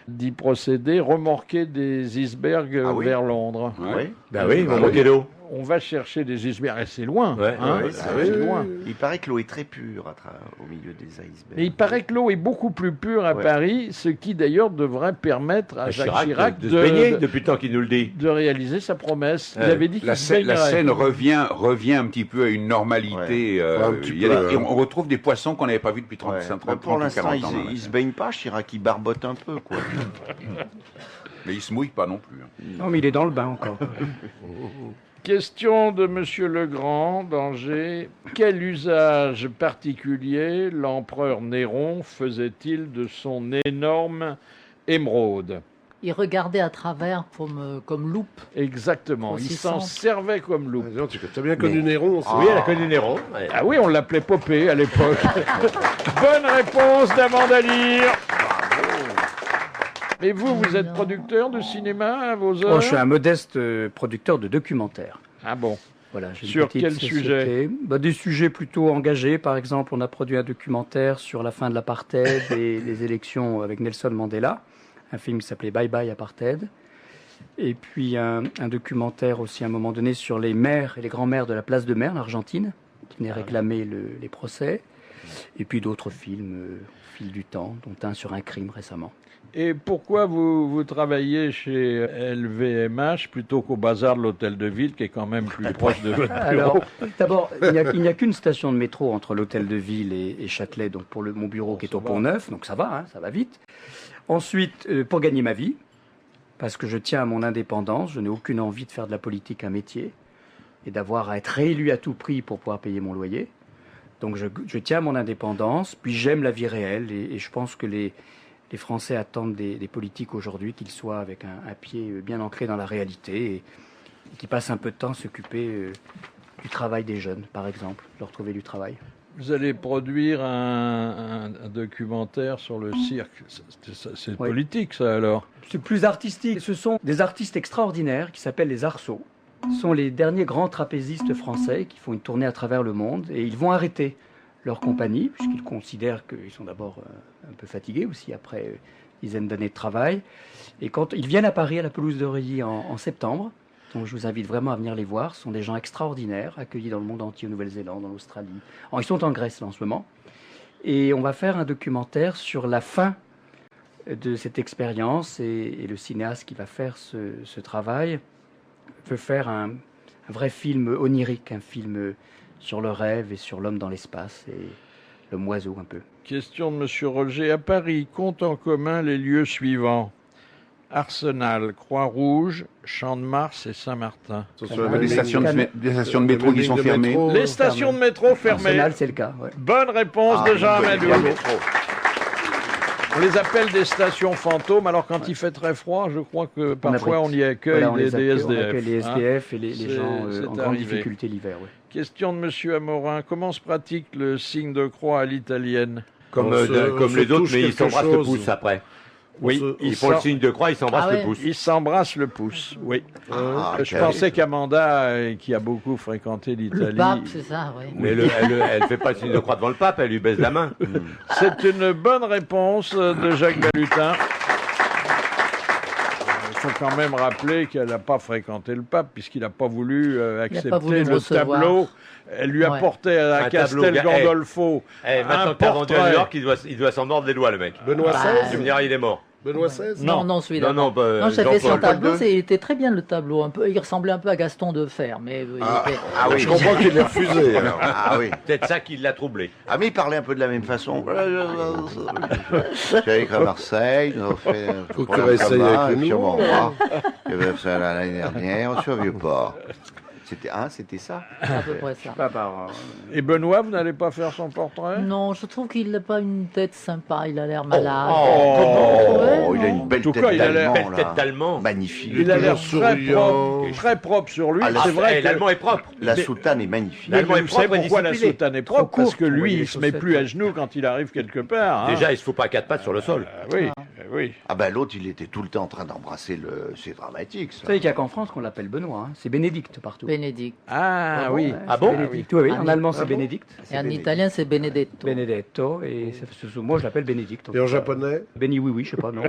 d'y procéder, remorquer des icebergs vers Londres. Oui. Ben oui, on manquait d'eau. On va chercher des icebergs, et c'est loin. Ouais, C'est loin. Il paraît que l'eau est très pure au milieu des icebergs. Et il paraît que l'eau est beaucoup plus pure à Paris, ce qui d'ailleurs devrait permettre à Jacques Chirac de se baigner depuis le temps qu'il nous le dit. De réaliser sa promesse. Il avait dit qu'il se La baignerait. Seine revient un petit peu à une normalité. Et on retrouve des poissons qu'on n'avait pas vus depuis 35, 30 Pour l'instant, 40 ans. il se baigne pas, Chirac, il barbote un peu, quoi. Mais il se mouille pas non plus. Non, mais il est dans le bain encore. Question de Monsieur Legrand d'Angers. Quel usage particulier l'empereur Néron faisait-il de son énorme émeraude? Il regardait à travers comme loupe. Exactement, il s'en servait comme loupe. Tu as bien connu Néron aussi. Oui, elle a connu Néron. Ouais. Ah oui, on l'appelait Popée à l'époque. Bonne réponse d'Amanda Lear. Et vous êtes producteur de cinéma à vos heures? Je suis un modeste producteur de documentaires. Ah bon? Voilà, j'ai une Sur petite quel société. sujet? Des sujets plutôt engagés. Par exemple, on a produit un documentaire sur la fin de l'apartheid et les élections avec Nelson Mandela. Un film qui s'appelait Bye Bye Apartheid. Et puis un documentaire aussi à un moment donné sur les maires et les grands-mères de la place de Mer, l'Argentine, qui venaient réclamer les procès. Et puis d'autres films au fil du temps, dont un sur un crime récemment. Et pourquoi vous travaillez chez LVMH plutôt qu'au bazar de l'Hôtel de Ville, qui est quand même plus proche de votre bureau? Alors, d'abord, il n'y a qu'une station de métro entre l'Hôtel de Ville et Châtelet, donc pour mon bureau qui est au Pont-Neuf, donc ça va vite. Ensuite, pour gagner ma vie, parce que je tiens à mon indépendance, je n'ai aucune envie de faire de la politique un métier et d'avoir à être réélu à tout prix pour pouvoir payer mon loyer. Donc je tiens à mon indépendance, puis j'aime la vie réelle et je pense que les Français attendent des politiques aujourd'hui qu'ils soient avec un pied bien ancré dans la réalité et qu'ils passent un peu de temps à s'occuper du travail des jeunes, par exemple, leur trouver du travail. Vous allez produire un documentaire sur le cirque. C'est politique, ça, alors? C'est plus artistique. Ce sont des artistes extraordinaires qui s'appellent les Arceaux. Ce sont les derniers grands trapézistes français qui font une tournée à travers le monde et ils vont arrêter leur compagnie puisqu'ils considèrent qu'ils sont d'abord un peu fatigués aussi après une dizaine d'années de travail. Et quand ils viennent à Paris à la pelouse d'Orly en septembre, donc je vous invite vraiment à venir les voir, ce sont des gens extraordinaires accueillis dans le monde entier, en Nouvelle-Zélande, en Australie. Ils sont en Grèce là, en ce moment. Et on va faire un documentaire sur la fin de cette expérience et le cinéaste qui va faire ce travail veut faire un vrai film onirique, un film sur le rêve et sur l'homme dans l'espace et l'homme oiseau un peu. Question de Monsieur Roger. À Paris, comptent en commun les lieux suivants: Arsenal, Croix-Rouge, Champ de Mars et Saint-Martin. Des stations de métro qui sont fermées. Les stations de métro fermées. Arsenal, c'est le cas. Ouais. Bonne réponse de Jean Amadou. On les appelle des stations fantômes, alors quand il fait très froid, je crois que parfois on y accueille des SDF. On accueille les SDF et les gens en grande difficulté l'hiver. Ouais. Question de Monsieur Amorin. Comment se pratique le signe de croix à l'italienne? Comme les autres, mais ils s'embrassent le pouce après. Oui, ils font le signe de croix, ils s'embrassent le pouce. Ils s'embrassent le pouce, oui. Je pensais qu'Amanda, qui a beaucoup fréquenté l'Italie... Le pape, c'est ça, oui. Mais elle fait pas le signe de croix devant le pape, elle lui baisse la main. C'est une bonne réponse de Jacques Balutin. Il faut quand même rappeler qu'elle n'a pas fréquenté le pape, puisqu'il n'a pas voulu accepter le tableau. Elle lui apportait à Castel Gandolfo maintenant qu'il a vendu à New York, il doit s'en mordre les doigts, le mec. Benoît XVI. Tu me diras, il est mort. Benoît XVI? Non, celui-là. Non, j'avais son tableau, il était très bien le tableau. Il ressemblait un peu à Gaston Defer, mais oui, je comprends qu'il l'ait refusé. Alors. Ah oui. Peut-être ça qui l'a troublé. Ah mais il parlait un peu de la même façon. J'allais à Marseille, on a fait faut qu'il réessaye avec nous. Il y avait ça l'année dernière sur Vieux-Port. C'était ça. À peu près ça. Et Benoît, vous n'allez pas faire son portrait? Non, je trouve qu'il n'a pas une tête sympa. Il a l'air malade. Il a une belle tête d'Allemand. Magnifique. Il a l'air très propre sur lui. C'est vrai que l'Allemand est propre. La soutane est magnifique. Vous savez pourquoi la soutane est propre? Parce que lui, il ne se met plus à genoux quand il arrive quelque part. Déjà, il ne se fout pas à quatre pattes sur le sol. oui. Ah ben l'autre, il était tout le temps en train d'embrasser le... C'est dramatique, ça. Vous savez qu'il n'y a qu'en France qu'on l'appelle Benoît. Hein. C'est Bénédicte partout. Bénédicte. Ah, oui. Ah bon Bénédicte, oui. Ah, En allemand, c'est Bénédicte. Et en italien, c'est Benedetto. Benedetto. Et moi, je l'appelle Bénédicte. Et en japonais Béni, oui, je sais pas, non.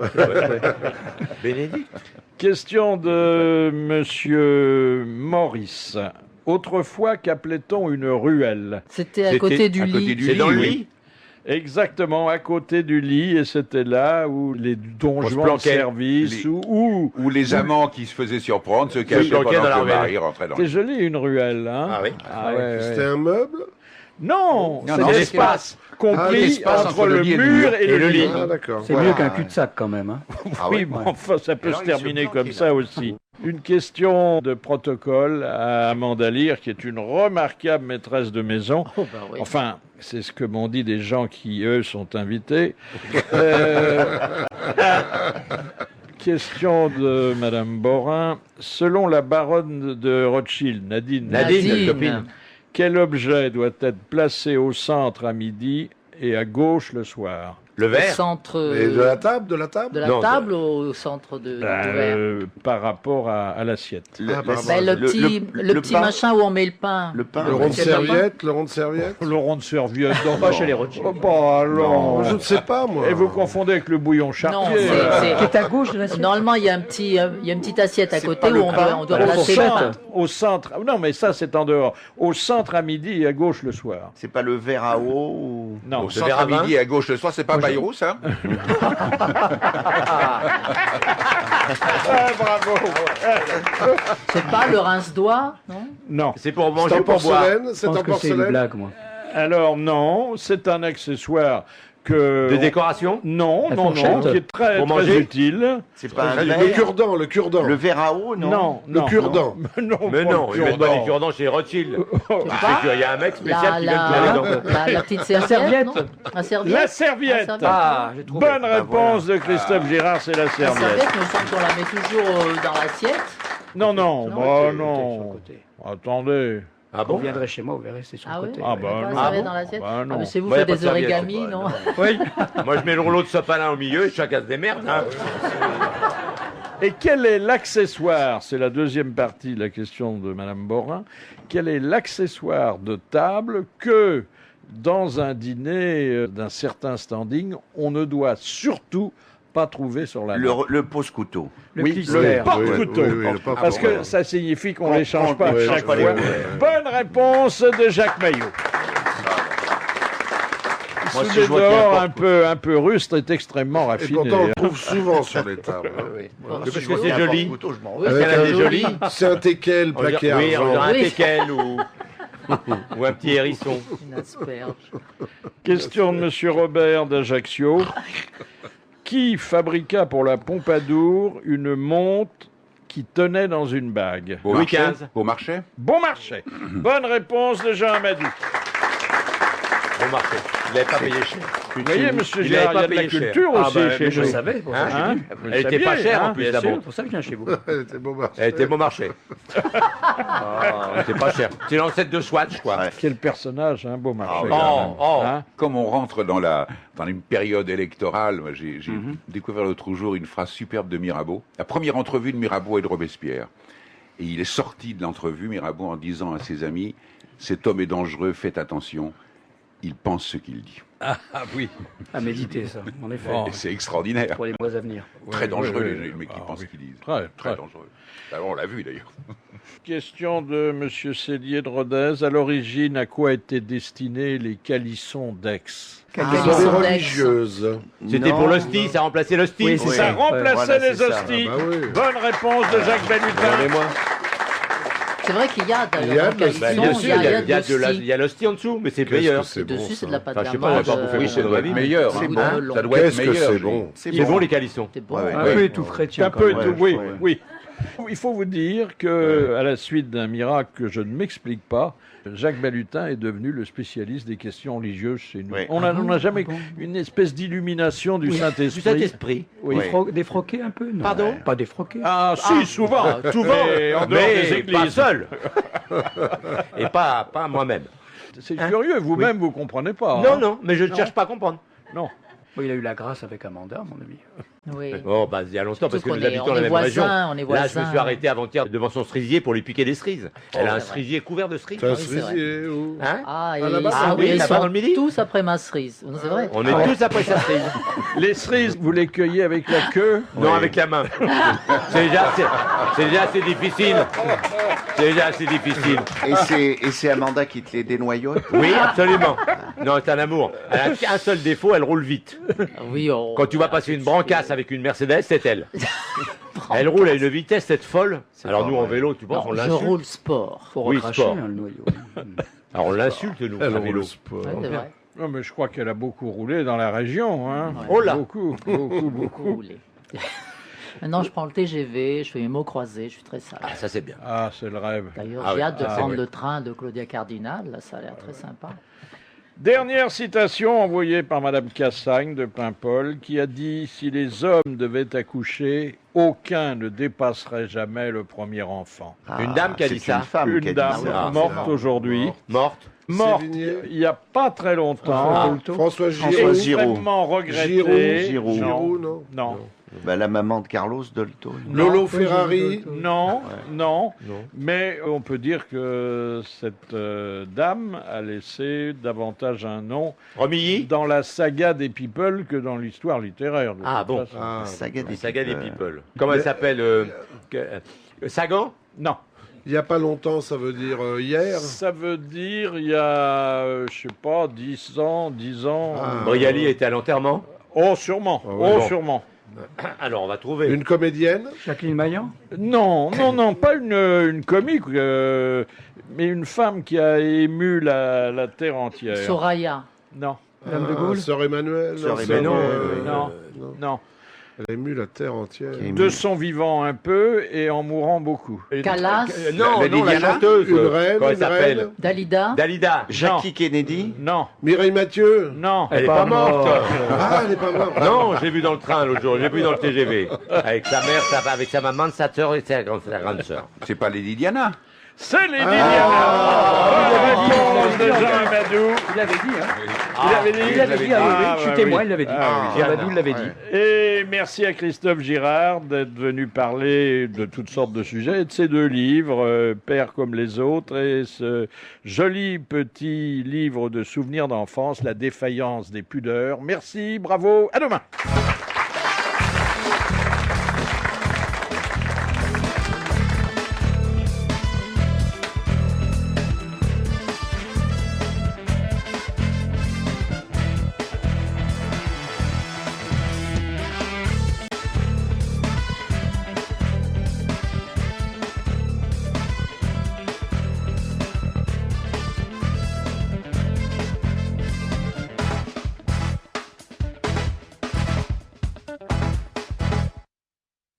Bénédicte. Question de Monsieur Maurice. Autrefois, qu'appelait-on une ruelle? C'était à côté du lit. C'est dans le lit. Exactement, à côté du lit, et c'était là où les On se donjons de planquait. service, Les- ou Ou les amants qui se faisaient surprendre, se cachaient planquaient pendant dans la que le ruelle. mari rentrait dans c'est le joli une ruelle, hein? Ah oui. Ah, ouais, C'était ouais. un meuble? Non, c'est non, l'espace compris l'espace entre le mur et le lit. Ah, d'accord. C'est Voilà. mieux qu'un cul-de-sac quand même. Hein. Ah Oui, ouais. mais enfin, ça peut Alors, se il se terminer planque, comme il ça a- aussi. Une question de protocole à Amanda Lear, qui est une remarquable maîtresse de maison. Oh, bah oui. Enfin, c'est ce que m'ont dit des gens qui, eux, sont invités. Question de Madame Borin. Selon la baronne de Rothschild, Nadine, Nadine, copine. quel objet doit être placé au centre à midi et à gauche le soir? Le Au verre. centre Et de la table, de la table? de la Non, table au centre du verre. Par rapport à l'assiette. Le, Ah, pardon. Ben, le petit pain. machin où on met le pain. Le pain. Le rond de C'est pas serviette, le rond de serviette? Le rond de serviette. Pas chez les Rothschild. Oh, bah, alors. Je ne sais pas, moi. Et vous confondez avec le bouillon Non, chartier. c'est- Qui est à gauche de l'assiette. Normalement, il y a une petite assiette à C'est côté pas où le on pain. doit Au placer le pain. centre, au centre. Non, mais ça, c'est en dehors. Au centre à midi et à gauche le soir. C'est pas le verre à eau ou... Non. Au centre à midi et à gauche le soir, c'est pas Bayrou, ça? Ah, bravo. C'est pas le rince-doigt, non? Non. C'est pour C'est manger en ou pour boire. porcelaine? Je C'est en pense que c'est une porcelaine? blague, moi. Alors, non, c'est un accessoire que... De décoration. Non, La non, non, fourchette. qui est très, Pour très manger. utile. C'est pas un Le verre? cure-dent, le cure-dent. Le verre à eau, non? Non, Le non, cure-dent. non. Non, Mais pas non, le ils mettent pas cure-dent. des cure-dents chez Rothschild. Il y a un mec spécial La, qui met le cure-dent. la petite serviette, non? La serviette. La serviette. Ah, j'ai trouvé. Bonne réponse de Christophe Girard, c'est la La serviette. serviette, il me semble qu'on la met toujours dans l'assiette. Non, non, Non. bah Sur le non. côté. Attendez. Ah Vous bon? viendrez chez moi, vous verrez, c'est sur Ah le oui? côté. Ah bah Pas non. la serviette bon dans l'assiette. Bah non. Ah, mais c'est vous Moi, y a faites pas de des serviette, origamis, bah, non? Oui. Moi, je mets le rouleau de sopalin au milieu et chacun se démerde. Hein. Et quel est l'accessoire? C'est la deuxième partie de la question de Madame Borin. Quel est l'accessoire de table que, dans un dîner d'un certain standing, on ne doit surtout pas trouver sur la main? Le pose-couteau. Le Oui, clister. le porte-couteau. Oui, le porte-couteau. Parce que ça signifie qu'on ne les change pas Ouais, chaque pas les fois. mêmes. Bonne réponse de Jacques Maillot. Moi, Sous si des je vois qu'il y a dehors un un peu rustre est extrêmement Et raffiné. pourtant, on le trouve souvent sur les tables. Bon, Parce je que vois. c'est joli. Porte-couteau, je m'en Oui, Parce Avec qu'elle a un des joli. jolis. C'est un teckel On dirait- plaqué Oui, on dirait argent. un Oui. teckel ou un petit hérisson. Une asperge. Question de Monsieur Robert d'Ajaccio. Qui fabriqua pour la Pompadour une montre qui tenait dans une bague? Louis XV. Au marché? Bon marché. Bonne réponse de Jean Amadou. Bon marché. Il n'avait pas payé cher. Vous voyez, monsieur Il Gérard, avait il y pas a de la payé cher. culture Ah aussi bah, chez mais je nous. le savais, pour ça que j'ai Hein vu. Vous le Elle était pas saviez, chère hein en plus, la Bien sûr. montre. C'est pour ça que je viens chez vous. Elle était beau marché. Elle était bon marché. Ah, elle était pas chère. C'est l'ancêtre de Swatch, quoi. Ouais. Quel personnage, un beau marché. oui. quand même. Oh, Hein Comme on rentre dans une période électorale, moi, j'ai découvert l'autre jour une phrase superbe de Mirabeau. La première entrevue de Mirabeau et de Robespierre. Et il est sorti de l'entrevue, Mirabeau, en disant à ses amis, cet homme est dangereux, faites attention, il pense ce qu'il dit. Ah oui. À méditer, ça, en effet. Oh. Et c'est extraordinaire. Pour les mois à venir. Très dangereux, oui, les mecs qui ah, pensent oui. ce qu'ils disent. Très, Très très. dangereux. Alors, on l'a vu d'ailleurs. Question de Monsieur Cellier de Rodez. À l'origine, à quoi étaient destinés les calissons d'Aix? Dans les Calisson d'Aix. religieuses. C'était Non. pour l'hostie, ça remplaçait l'hostie. Oui, Ça c'est ça. remplaçait voilà, les c'est ça. hosties. Ah bah oui. Bonne réponse de Jacques Balutin. Regardez-moi. C'est vrai qu'il y a Il y a d'ailleurs de dans la- le Bah, calisson, bien sûr, il y a de de la- l'hostie. il y a l'hostie en dessous, mais c'est Qu'est-ce meilleur. que c'est bon, Dessus, c'est de la pâte Enfin, je sais pas, j'ai pas bouffé. Oui, ça doit être meilleur. C'est hein. bon. Ça doit être Qu'est-ce que meilleur. c'est bon. C'est bon les calissons. C'est bon. Ouais, ouais. Un peu étouffé, C'est tiens. un peu quand même. tout, oui, ouais. oui. Il faut vous dire que, à la suite d'un miracle que je ne m'explique pas, Jacques Balutin est devenu le spécialiste des questions religieuses chez nous. Oui. On n'a jamais une espèce d'illumination du Oui, Saint-Esprit. Du Saint-Esprit. Oui. Défroqué un peu, non? Pardon? Pas défroqué. Ah, si, souvent. Souvent, Mais en dehors des mais pas églises. seul. Et pas moi-même. C'est curieux, vous-même, vous comprenez pas. Non, hein. non, mais je ne Non. cherche pas à comprendre. Non. Bon, il a eu la grâce avec Amanda, à mon ami. Oui. Oh, bah, il y a longtemps, parce que nous habitons la même région. On est voisins. Là, je me suis arrêté avant-hier devant son cerisier pour lui piquer des cerises. Elle a un cerisier couvert de cerises. C'est un cerisier où Hein Ah, oui, ils là-bas dans le sont Midi tous après ma cerise. C'est vrai. On est tous après sa cerise. Les cerises, vous les cueillez avec la queue? Non, avec la main. C'est déjà assez difficile. C'est déjà assez difficile. Et c'est Amanda qui te les dénoyote? Oui, absolument. Non, c'est un amour. Elle a un seul défaut, elle roule vite. Oui, Quand tu vas passer une brancasse avec une Mercedes, c'est elle. Elle roule à une vitesse, cette folle. Alors nous, en vélo, tu penses, on je l'insulte. roule sport. Faut Oui, recracher sport. le noyau. Alors on l'insulte, nous, Elle à vélo. roule sport. Ouais, c'est vrai. Non, mais je crois qu'elle a beaucoup roulé dans la région. Hein. Oh là. Beaucoup. Rouler. Maintenant, je prends le TGV, je fais mes mots croisés, je suis très sage. Ah, ça c'est bien. Ah, c'est le rêve. D'ailleurs, Ah j'ai oui. hâte de Ah, prendre oui. le train de Claudia Cardinal, là, ça a l'air très sympa. Dernière citation envoyée par Madame Cassagne de Paimpol, qui a dit « Si les hommes devaient accoucher, aucun ne dépasserait jamais le premier enfant. Une dame qui a dit C'est ça. une femme Une qui a dit dame ça. morte aujourd'hui. Morte. Morte Sévigné. il n'y a pas très longtemps. François Giraud. François Giraud. Extrêmement regretté. Giroud. Giroud, non. Non. Bah, la maman de Carlos Dolto. Lolo Ferrari. Non, non, mais on peut dire que cette dame a laissé davantage un nom Romilly. dans la saga des People que dans l'histoire littéraire. de Ah toute bon. façon. Ah, Saga des La saga des People. people. Comment elle s'appelle Sagan. Non, il n'y a pas longtemps, ça veut dire hier. ça veut dire il y a, je sais pas, 10 ans. Ah. Brialy était à l'enterrement. Oh, sûrement. Ah ouais. Oh, Bon. sûrement. Alors on va trouver. Une comédienne. Jacqueline Maillan. Non, pas une comique, mais une femme qui a ému la terre entière. Soraya. Non, Dame de Gaulle. Sœur Emmanuel. Sœur non, Emmanuel, non, non. Elle a ému la terre entière. Qui a ému. De son vivant un peu et en mourant beaucoup. Calas. Non, Lady non, la Diana. chanteuse. Une reine, Comment elle une s'appelle reine. Dalida. Dalida. Jackie Kennedy. Non, Mireille Mathieu. non. Elle est pas morte. Ah, elle n'est pas morte. Non, j'ai vu dans le train l'autre jour, j'ai vu dans le TGV. Avec sa mère, avec sa maman, sa sœur et sa grande sœur. C'est pas Lady Diana. C'est Lady Diana. Bonne réponse de Jean Amadou. Il l'avait dit, hein. Il avait dit. Il l'avait dit, ah oui, oui, je suis ouais, témoin, oui. il l'avait dit. Ah, oui. Amadou l'avait dit. Et merci à Christophe Girard d'être venu parler de toutes sortes de sujets et de ces deux livres, Père comme les autres, et ce joli petit livre de souvenirs d'enfance, La défaillance des pudeurs. Merci, bravo, à demain.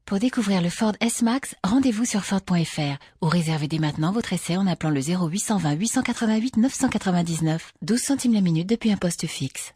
Pour découvrir le Ford S-Max, rendez-vous sur Ford.fr ou réservez dès maintenant votre essai en appelant le 0820 888 999. 12 centimes la minute depuis un poste fixe.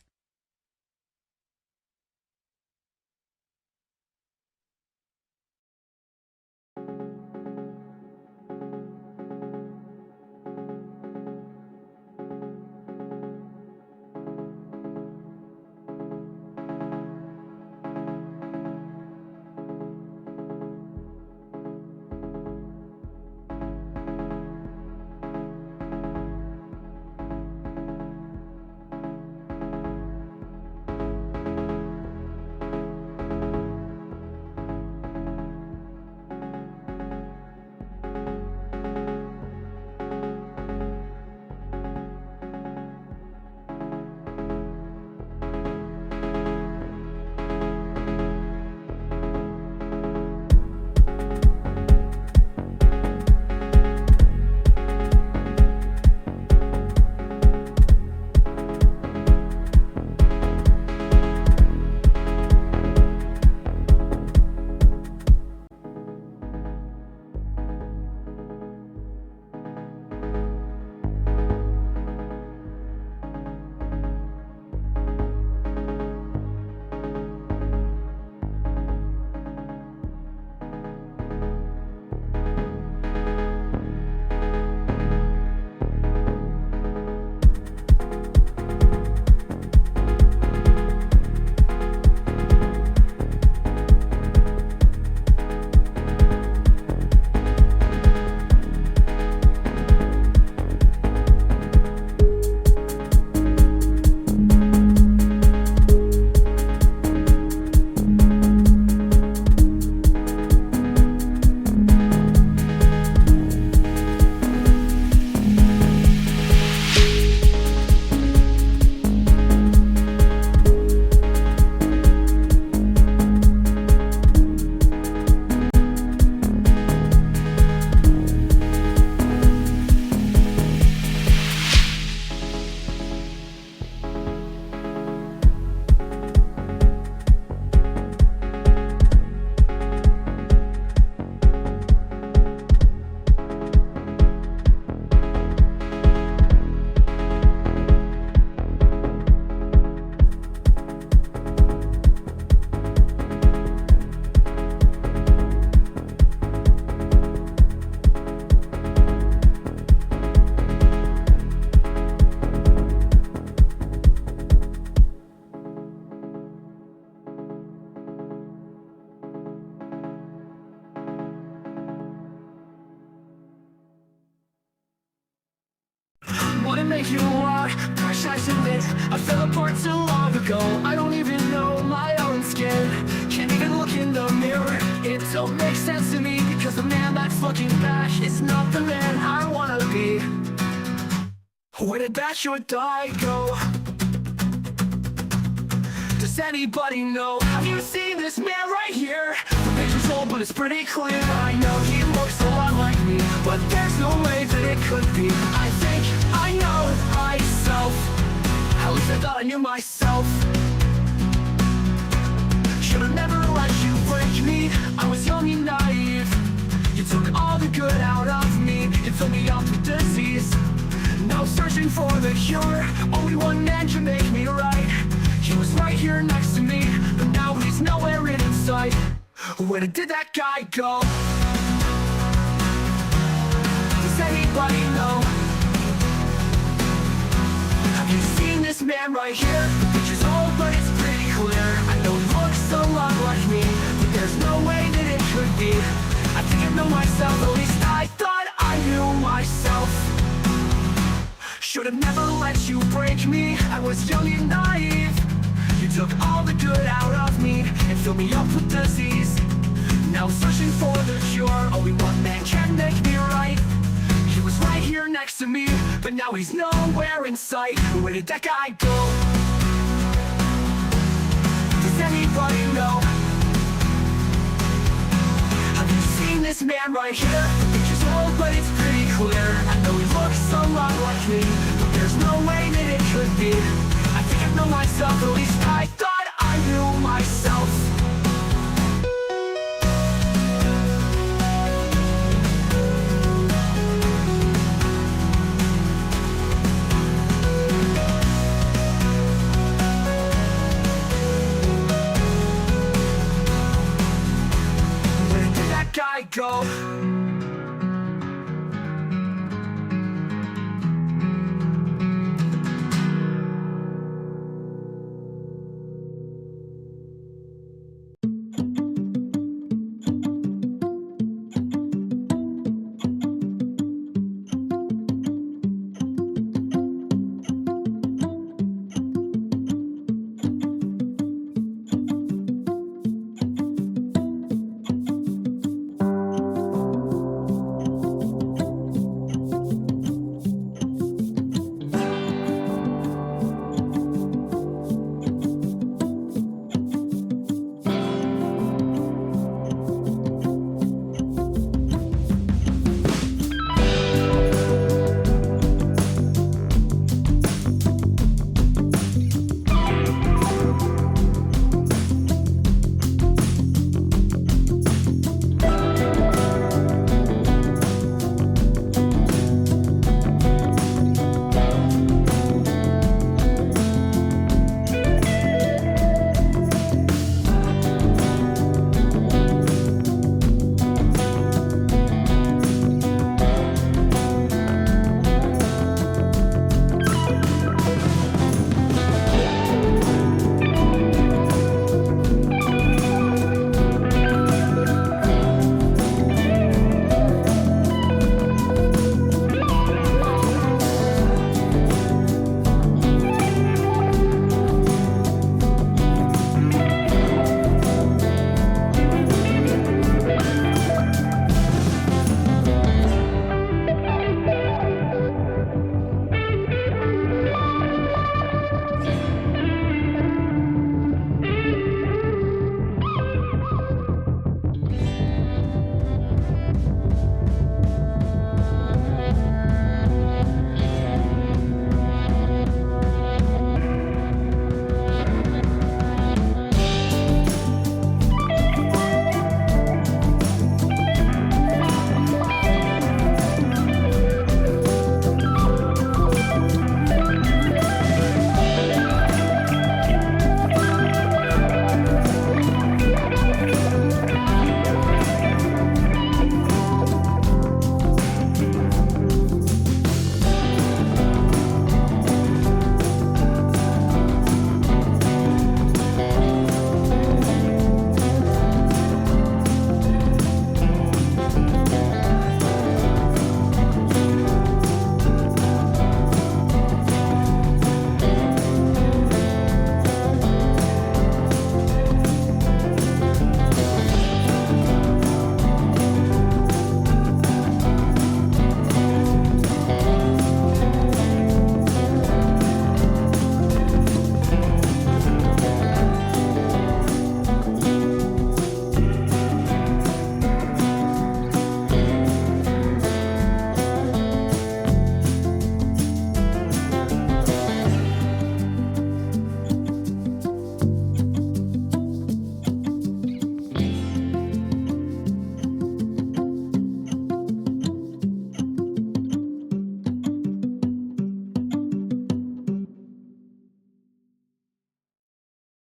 to make you walk. Gosh, I admit, I fell apart too long ago. I don't even know my own skin. Can't even look in the mirror. It don't make sense to me, because the man that's looking back is not the man I wanna be. Where did that short guy go? Does anybody know? Have you seen this man right here? The picture's old, but it's pretty clear. I know he looks a lot like me, but there's no way that it could be. I think I know myself. At least I thought I knew myself. Should've never let you break me. I was young and naive. You took all the good out of me. You filled me up with disease. Now searching for the cure. Only one man can make me right. He was right here next to me, but now he's nowhere in sight. Where did that guy go? Does anybody know? Have you seen this man right here? The picture's old, but it's pretty clear. I know he looks a lot like me, but there's no way that it could be. I think I know myself, at least I thought I knew myself. Should've never let you break me. I was young and naive. You took all the good out of me and filled me up with disease. Now searching for the cure. Only one man can make me right. He was right here next to me, but now he's nowhere in sight. Where did that guy go? Does anybody know? Have you seen this man right here? The picture's old, but it's pretty clear. I know he looks a lot like me, but there's no way that it could be. I think I know myself, at least I thought I knew myself. Where did that guy go?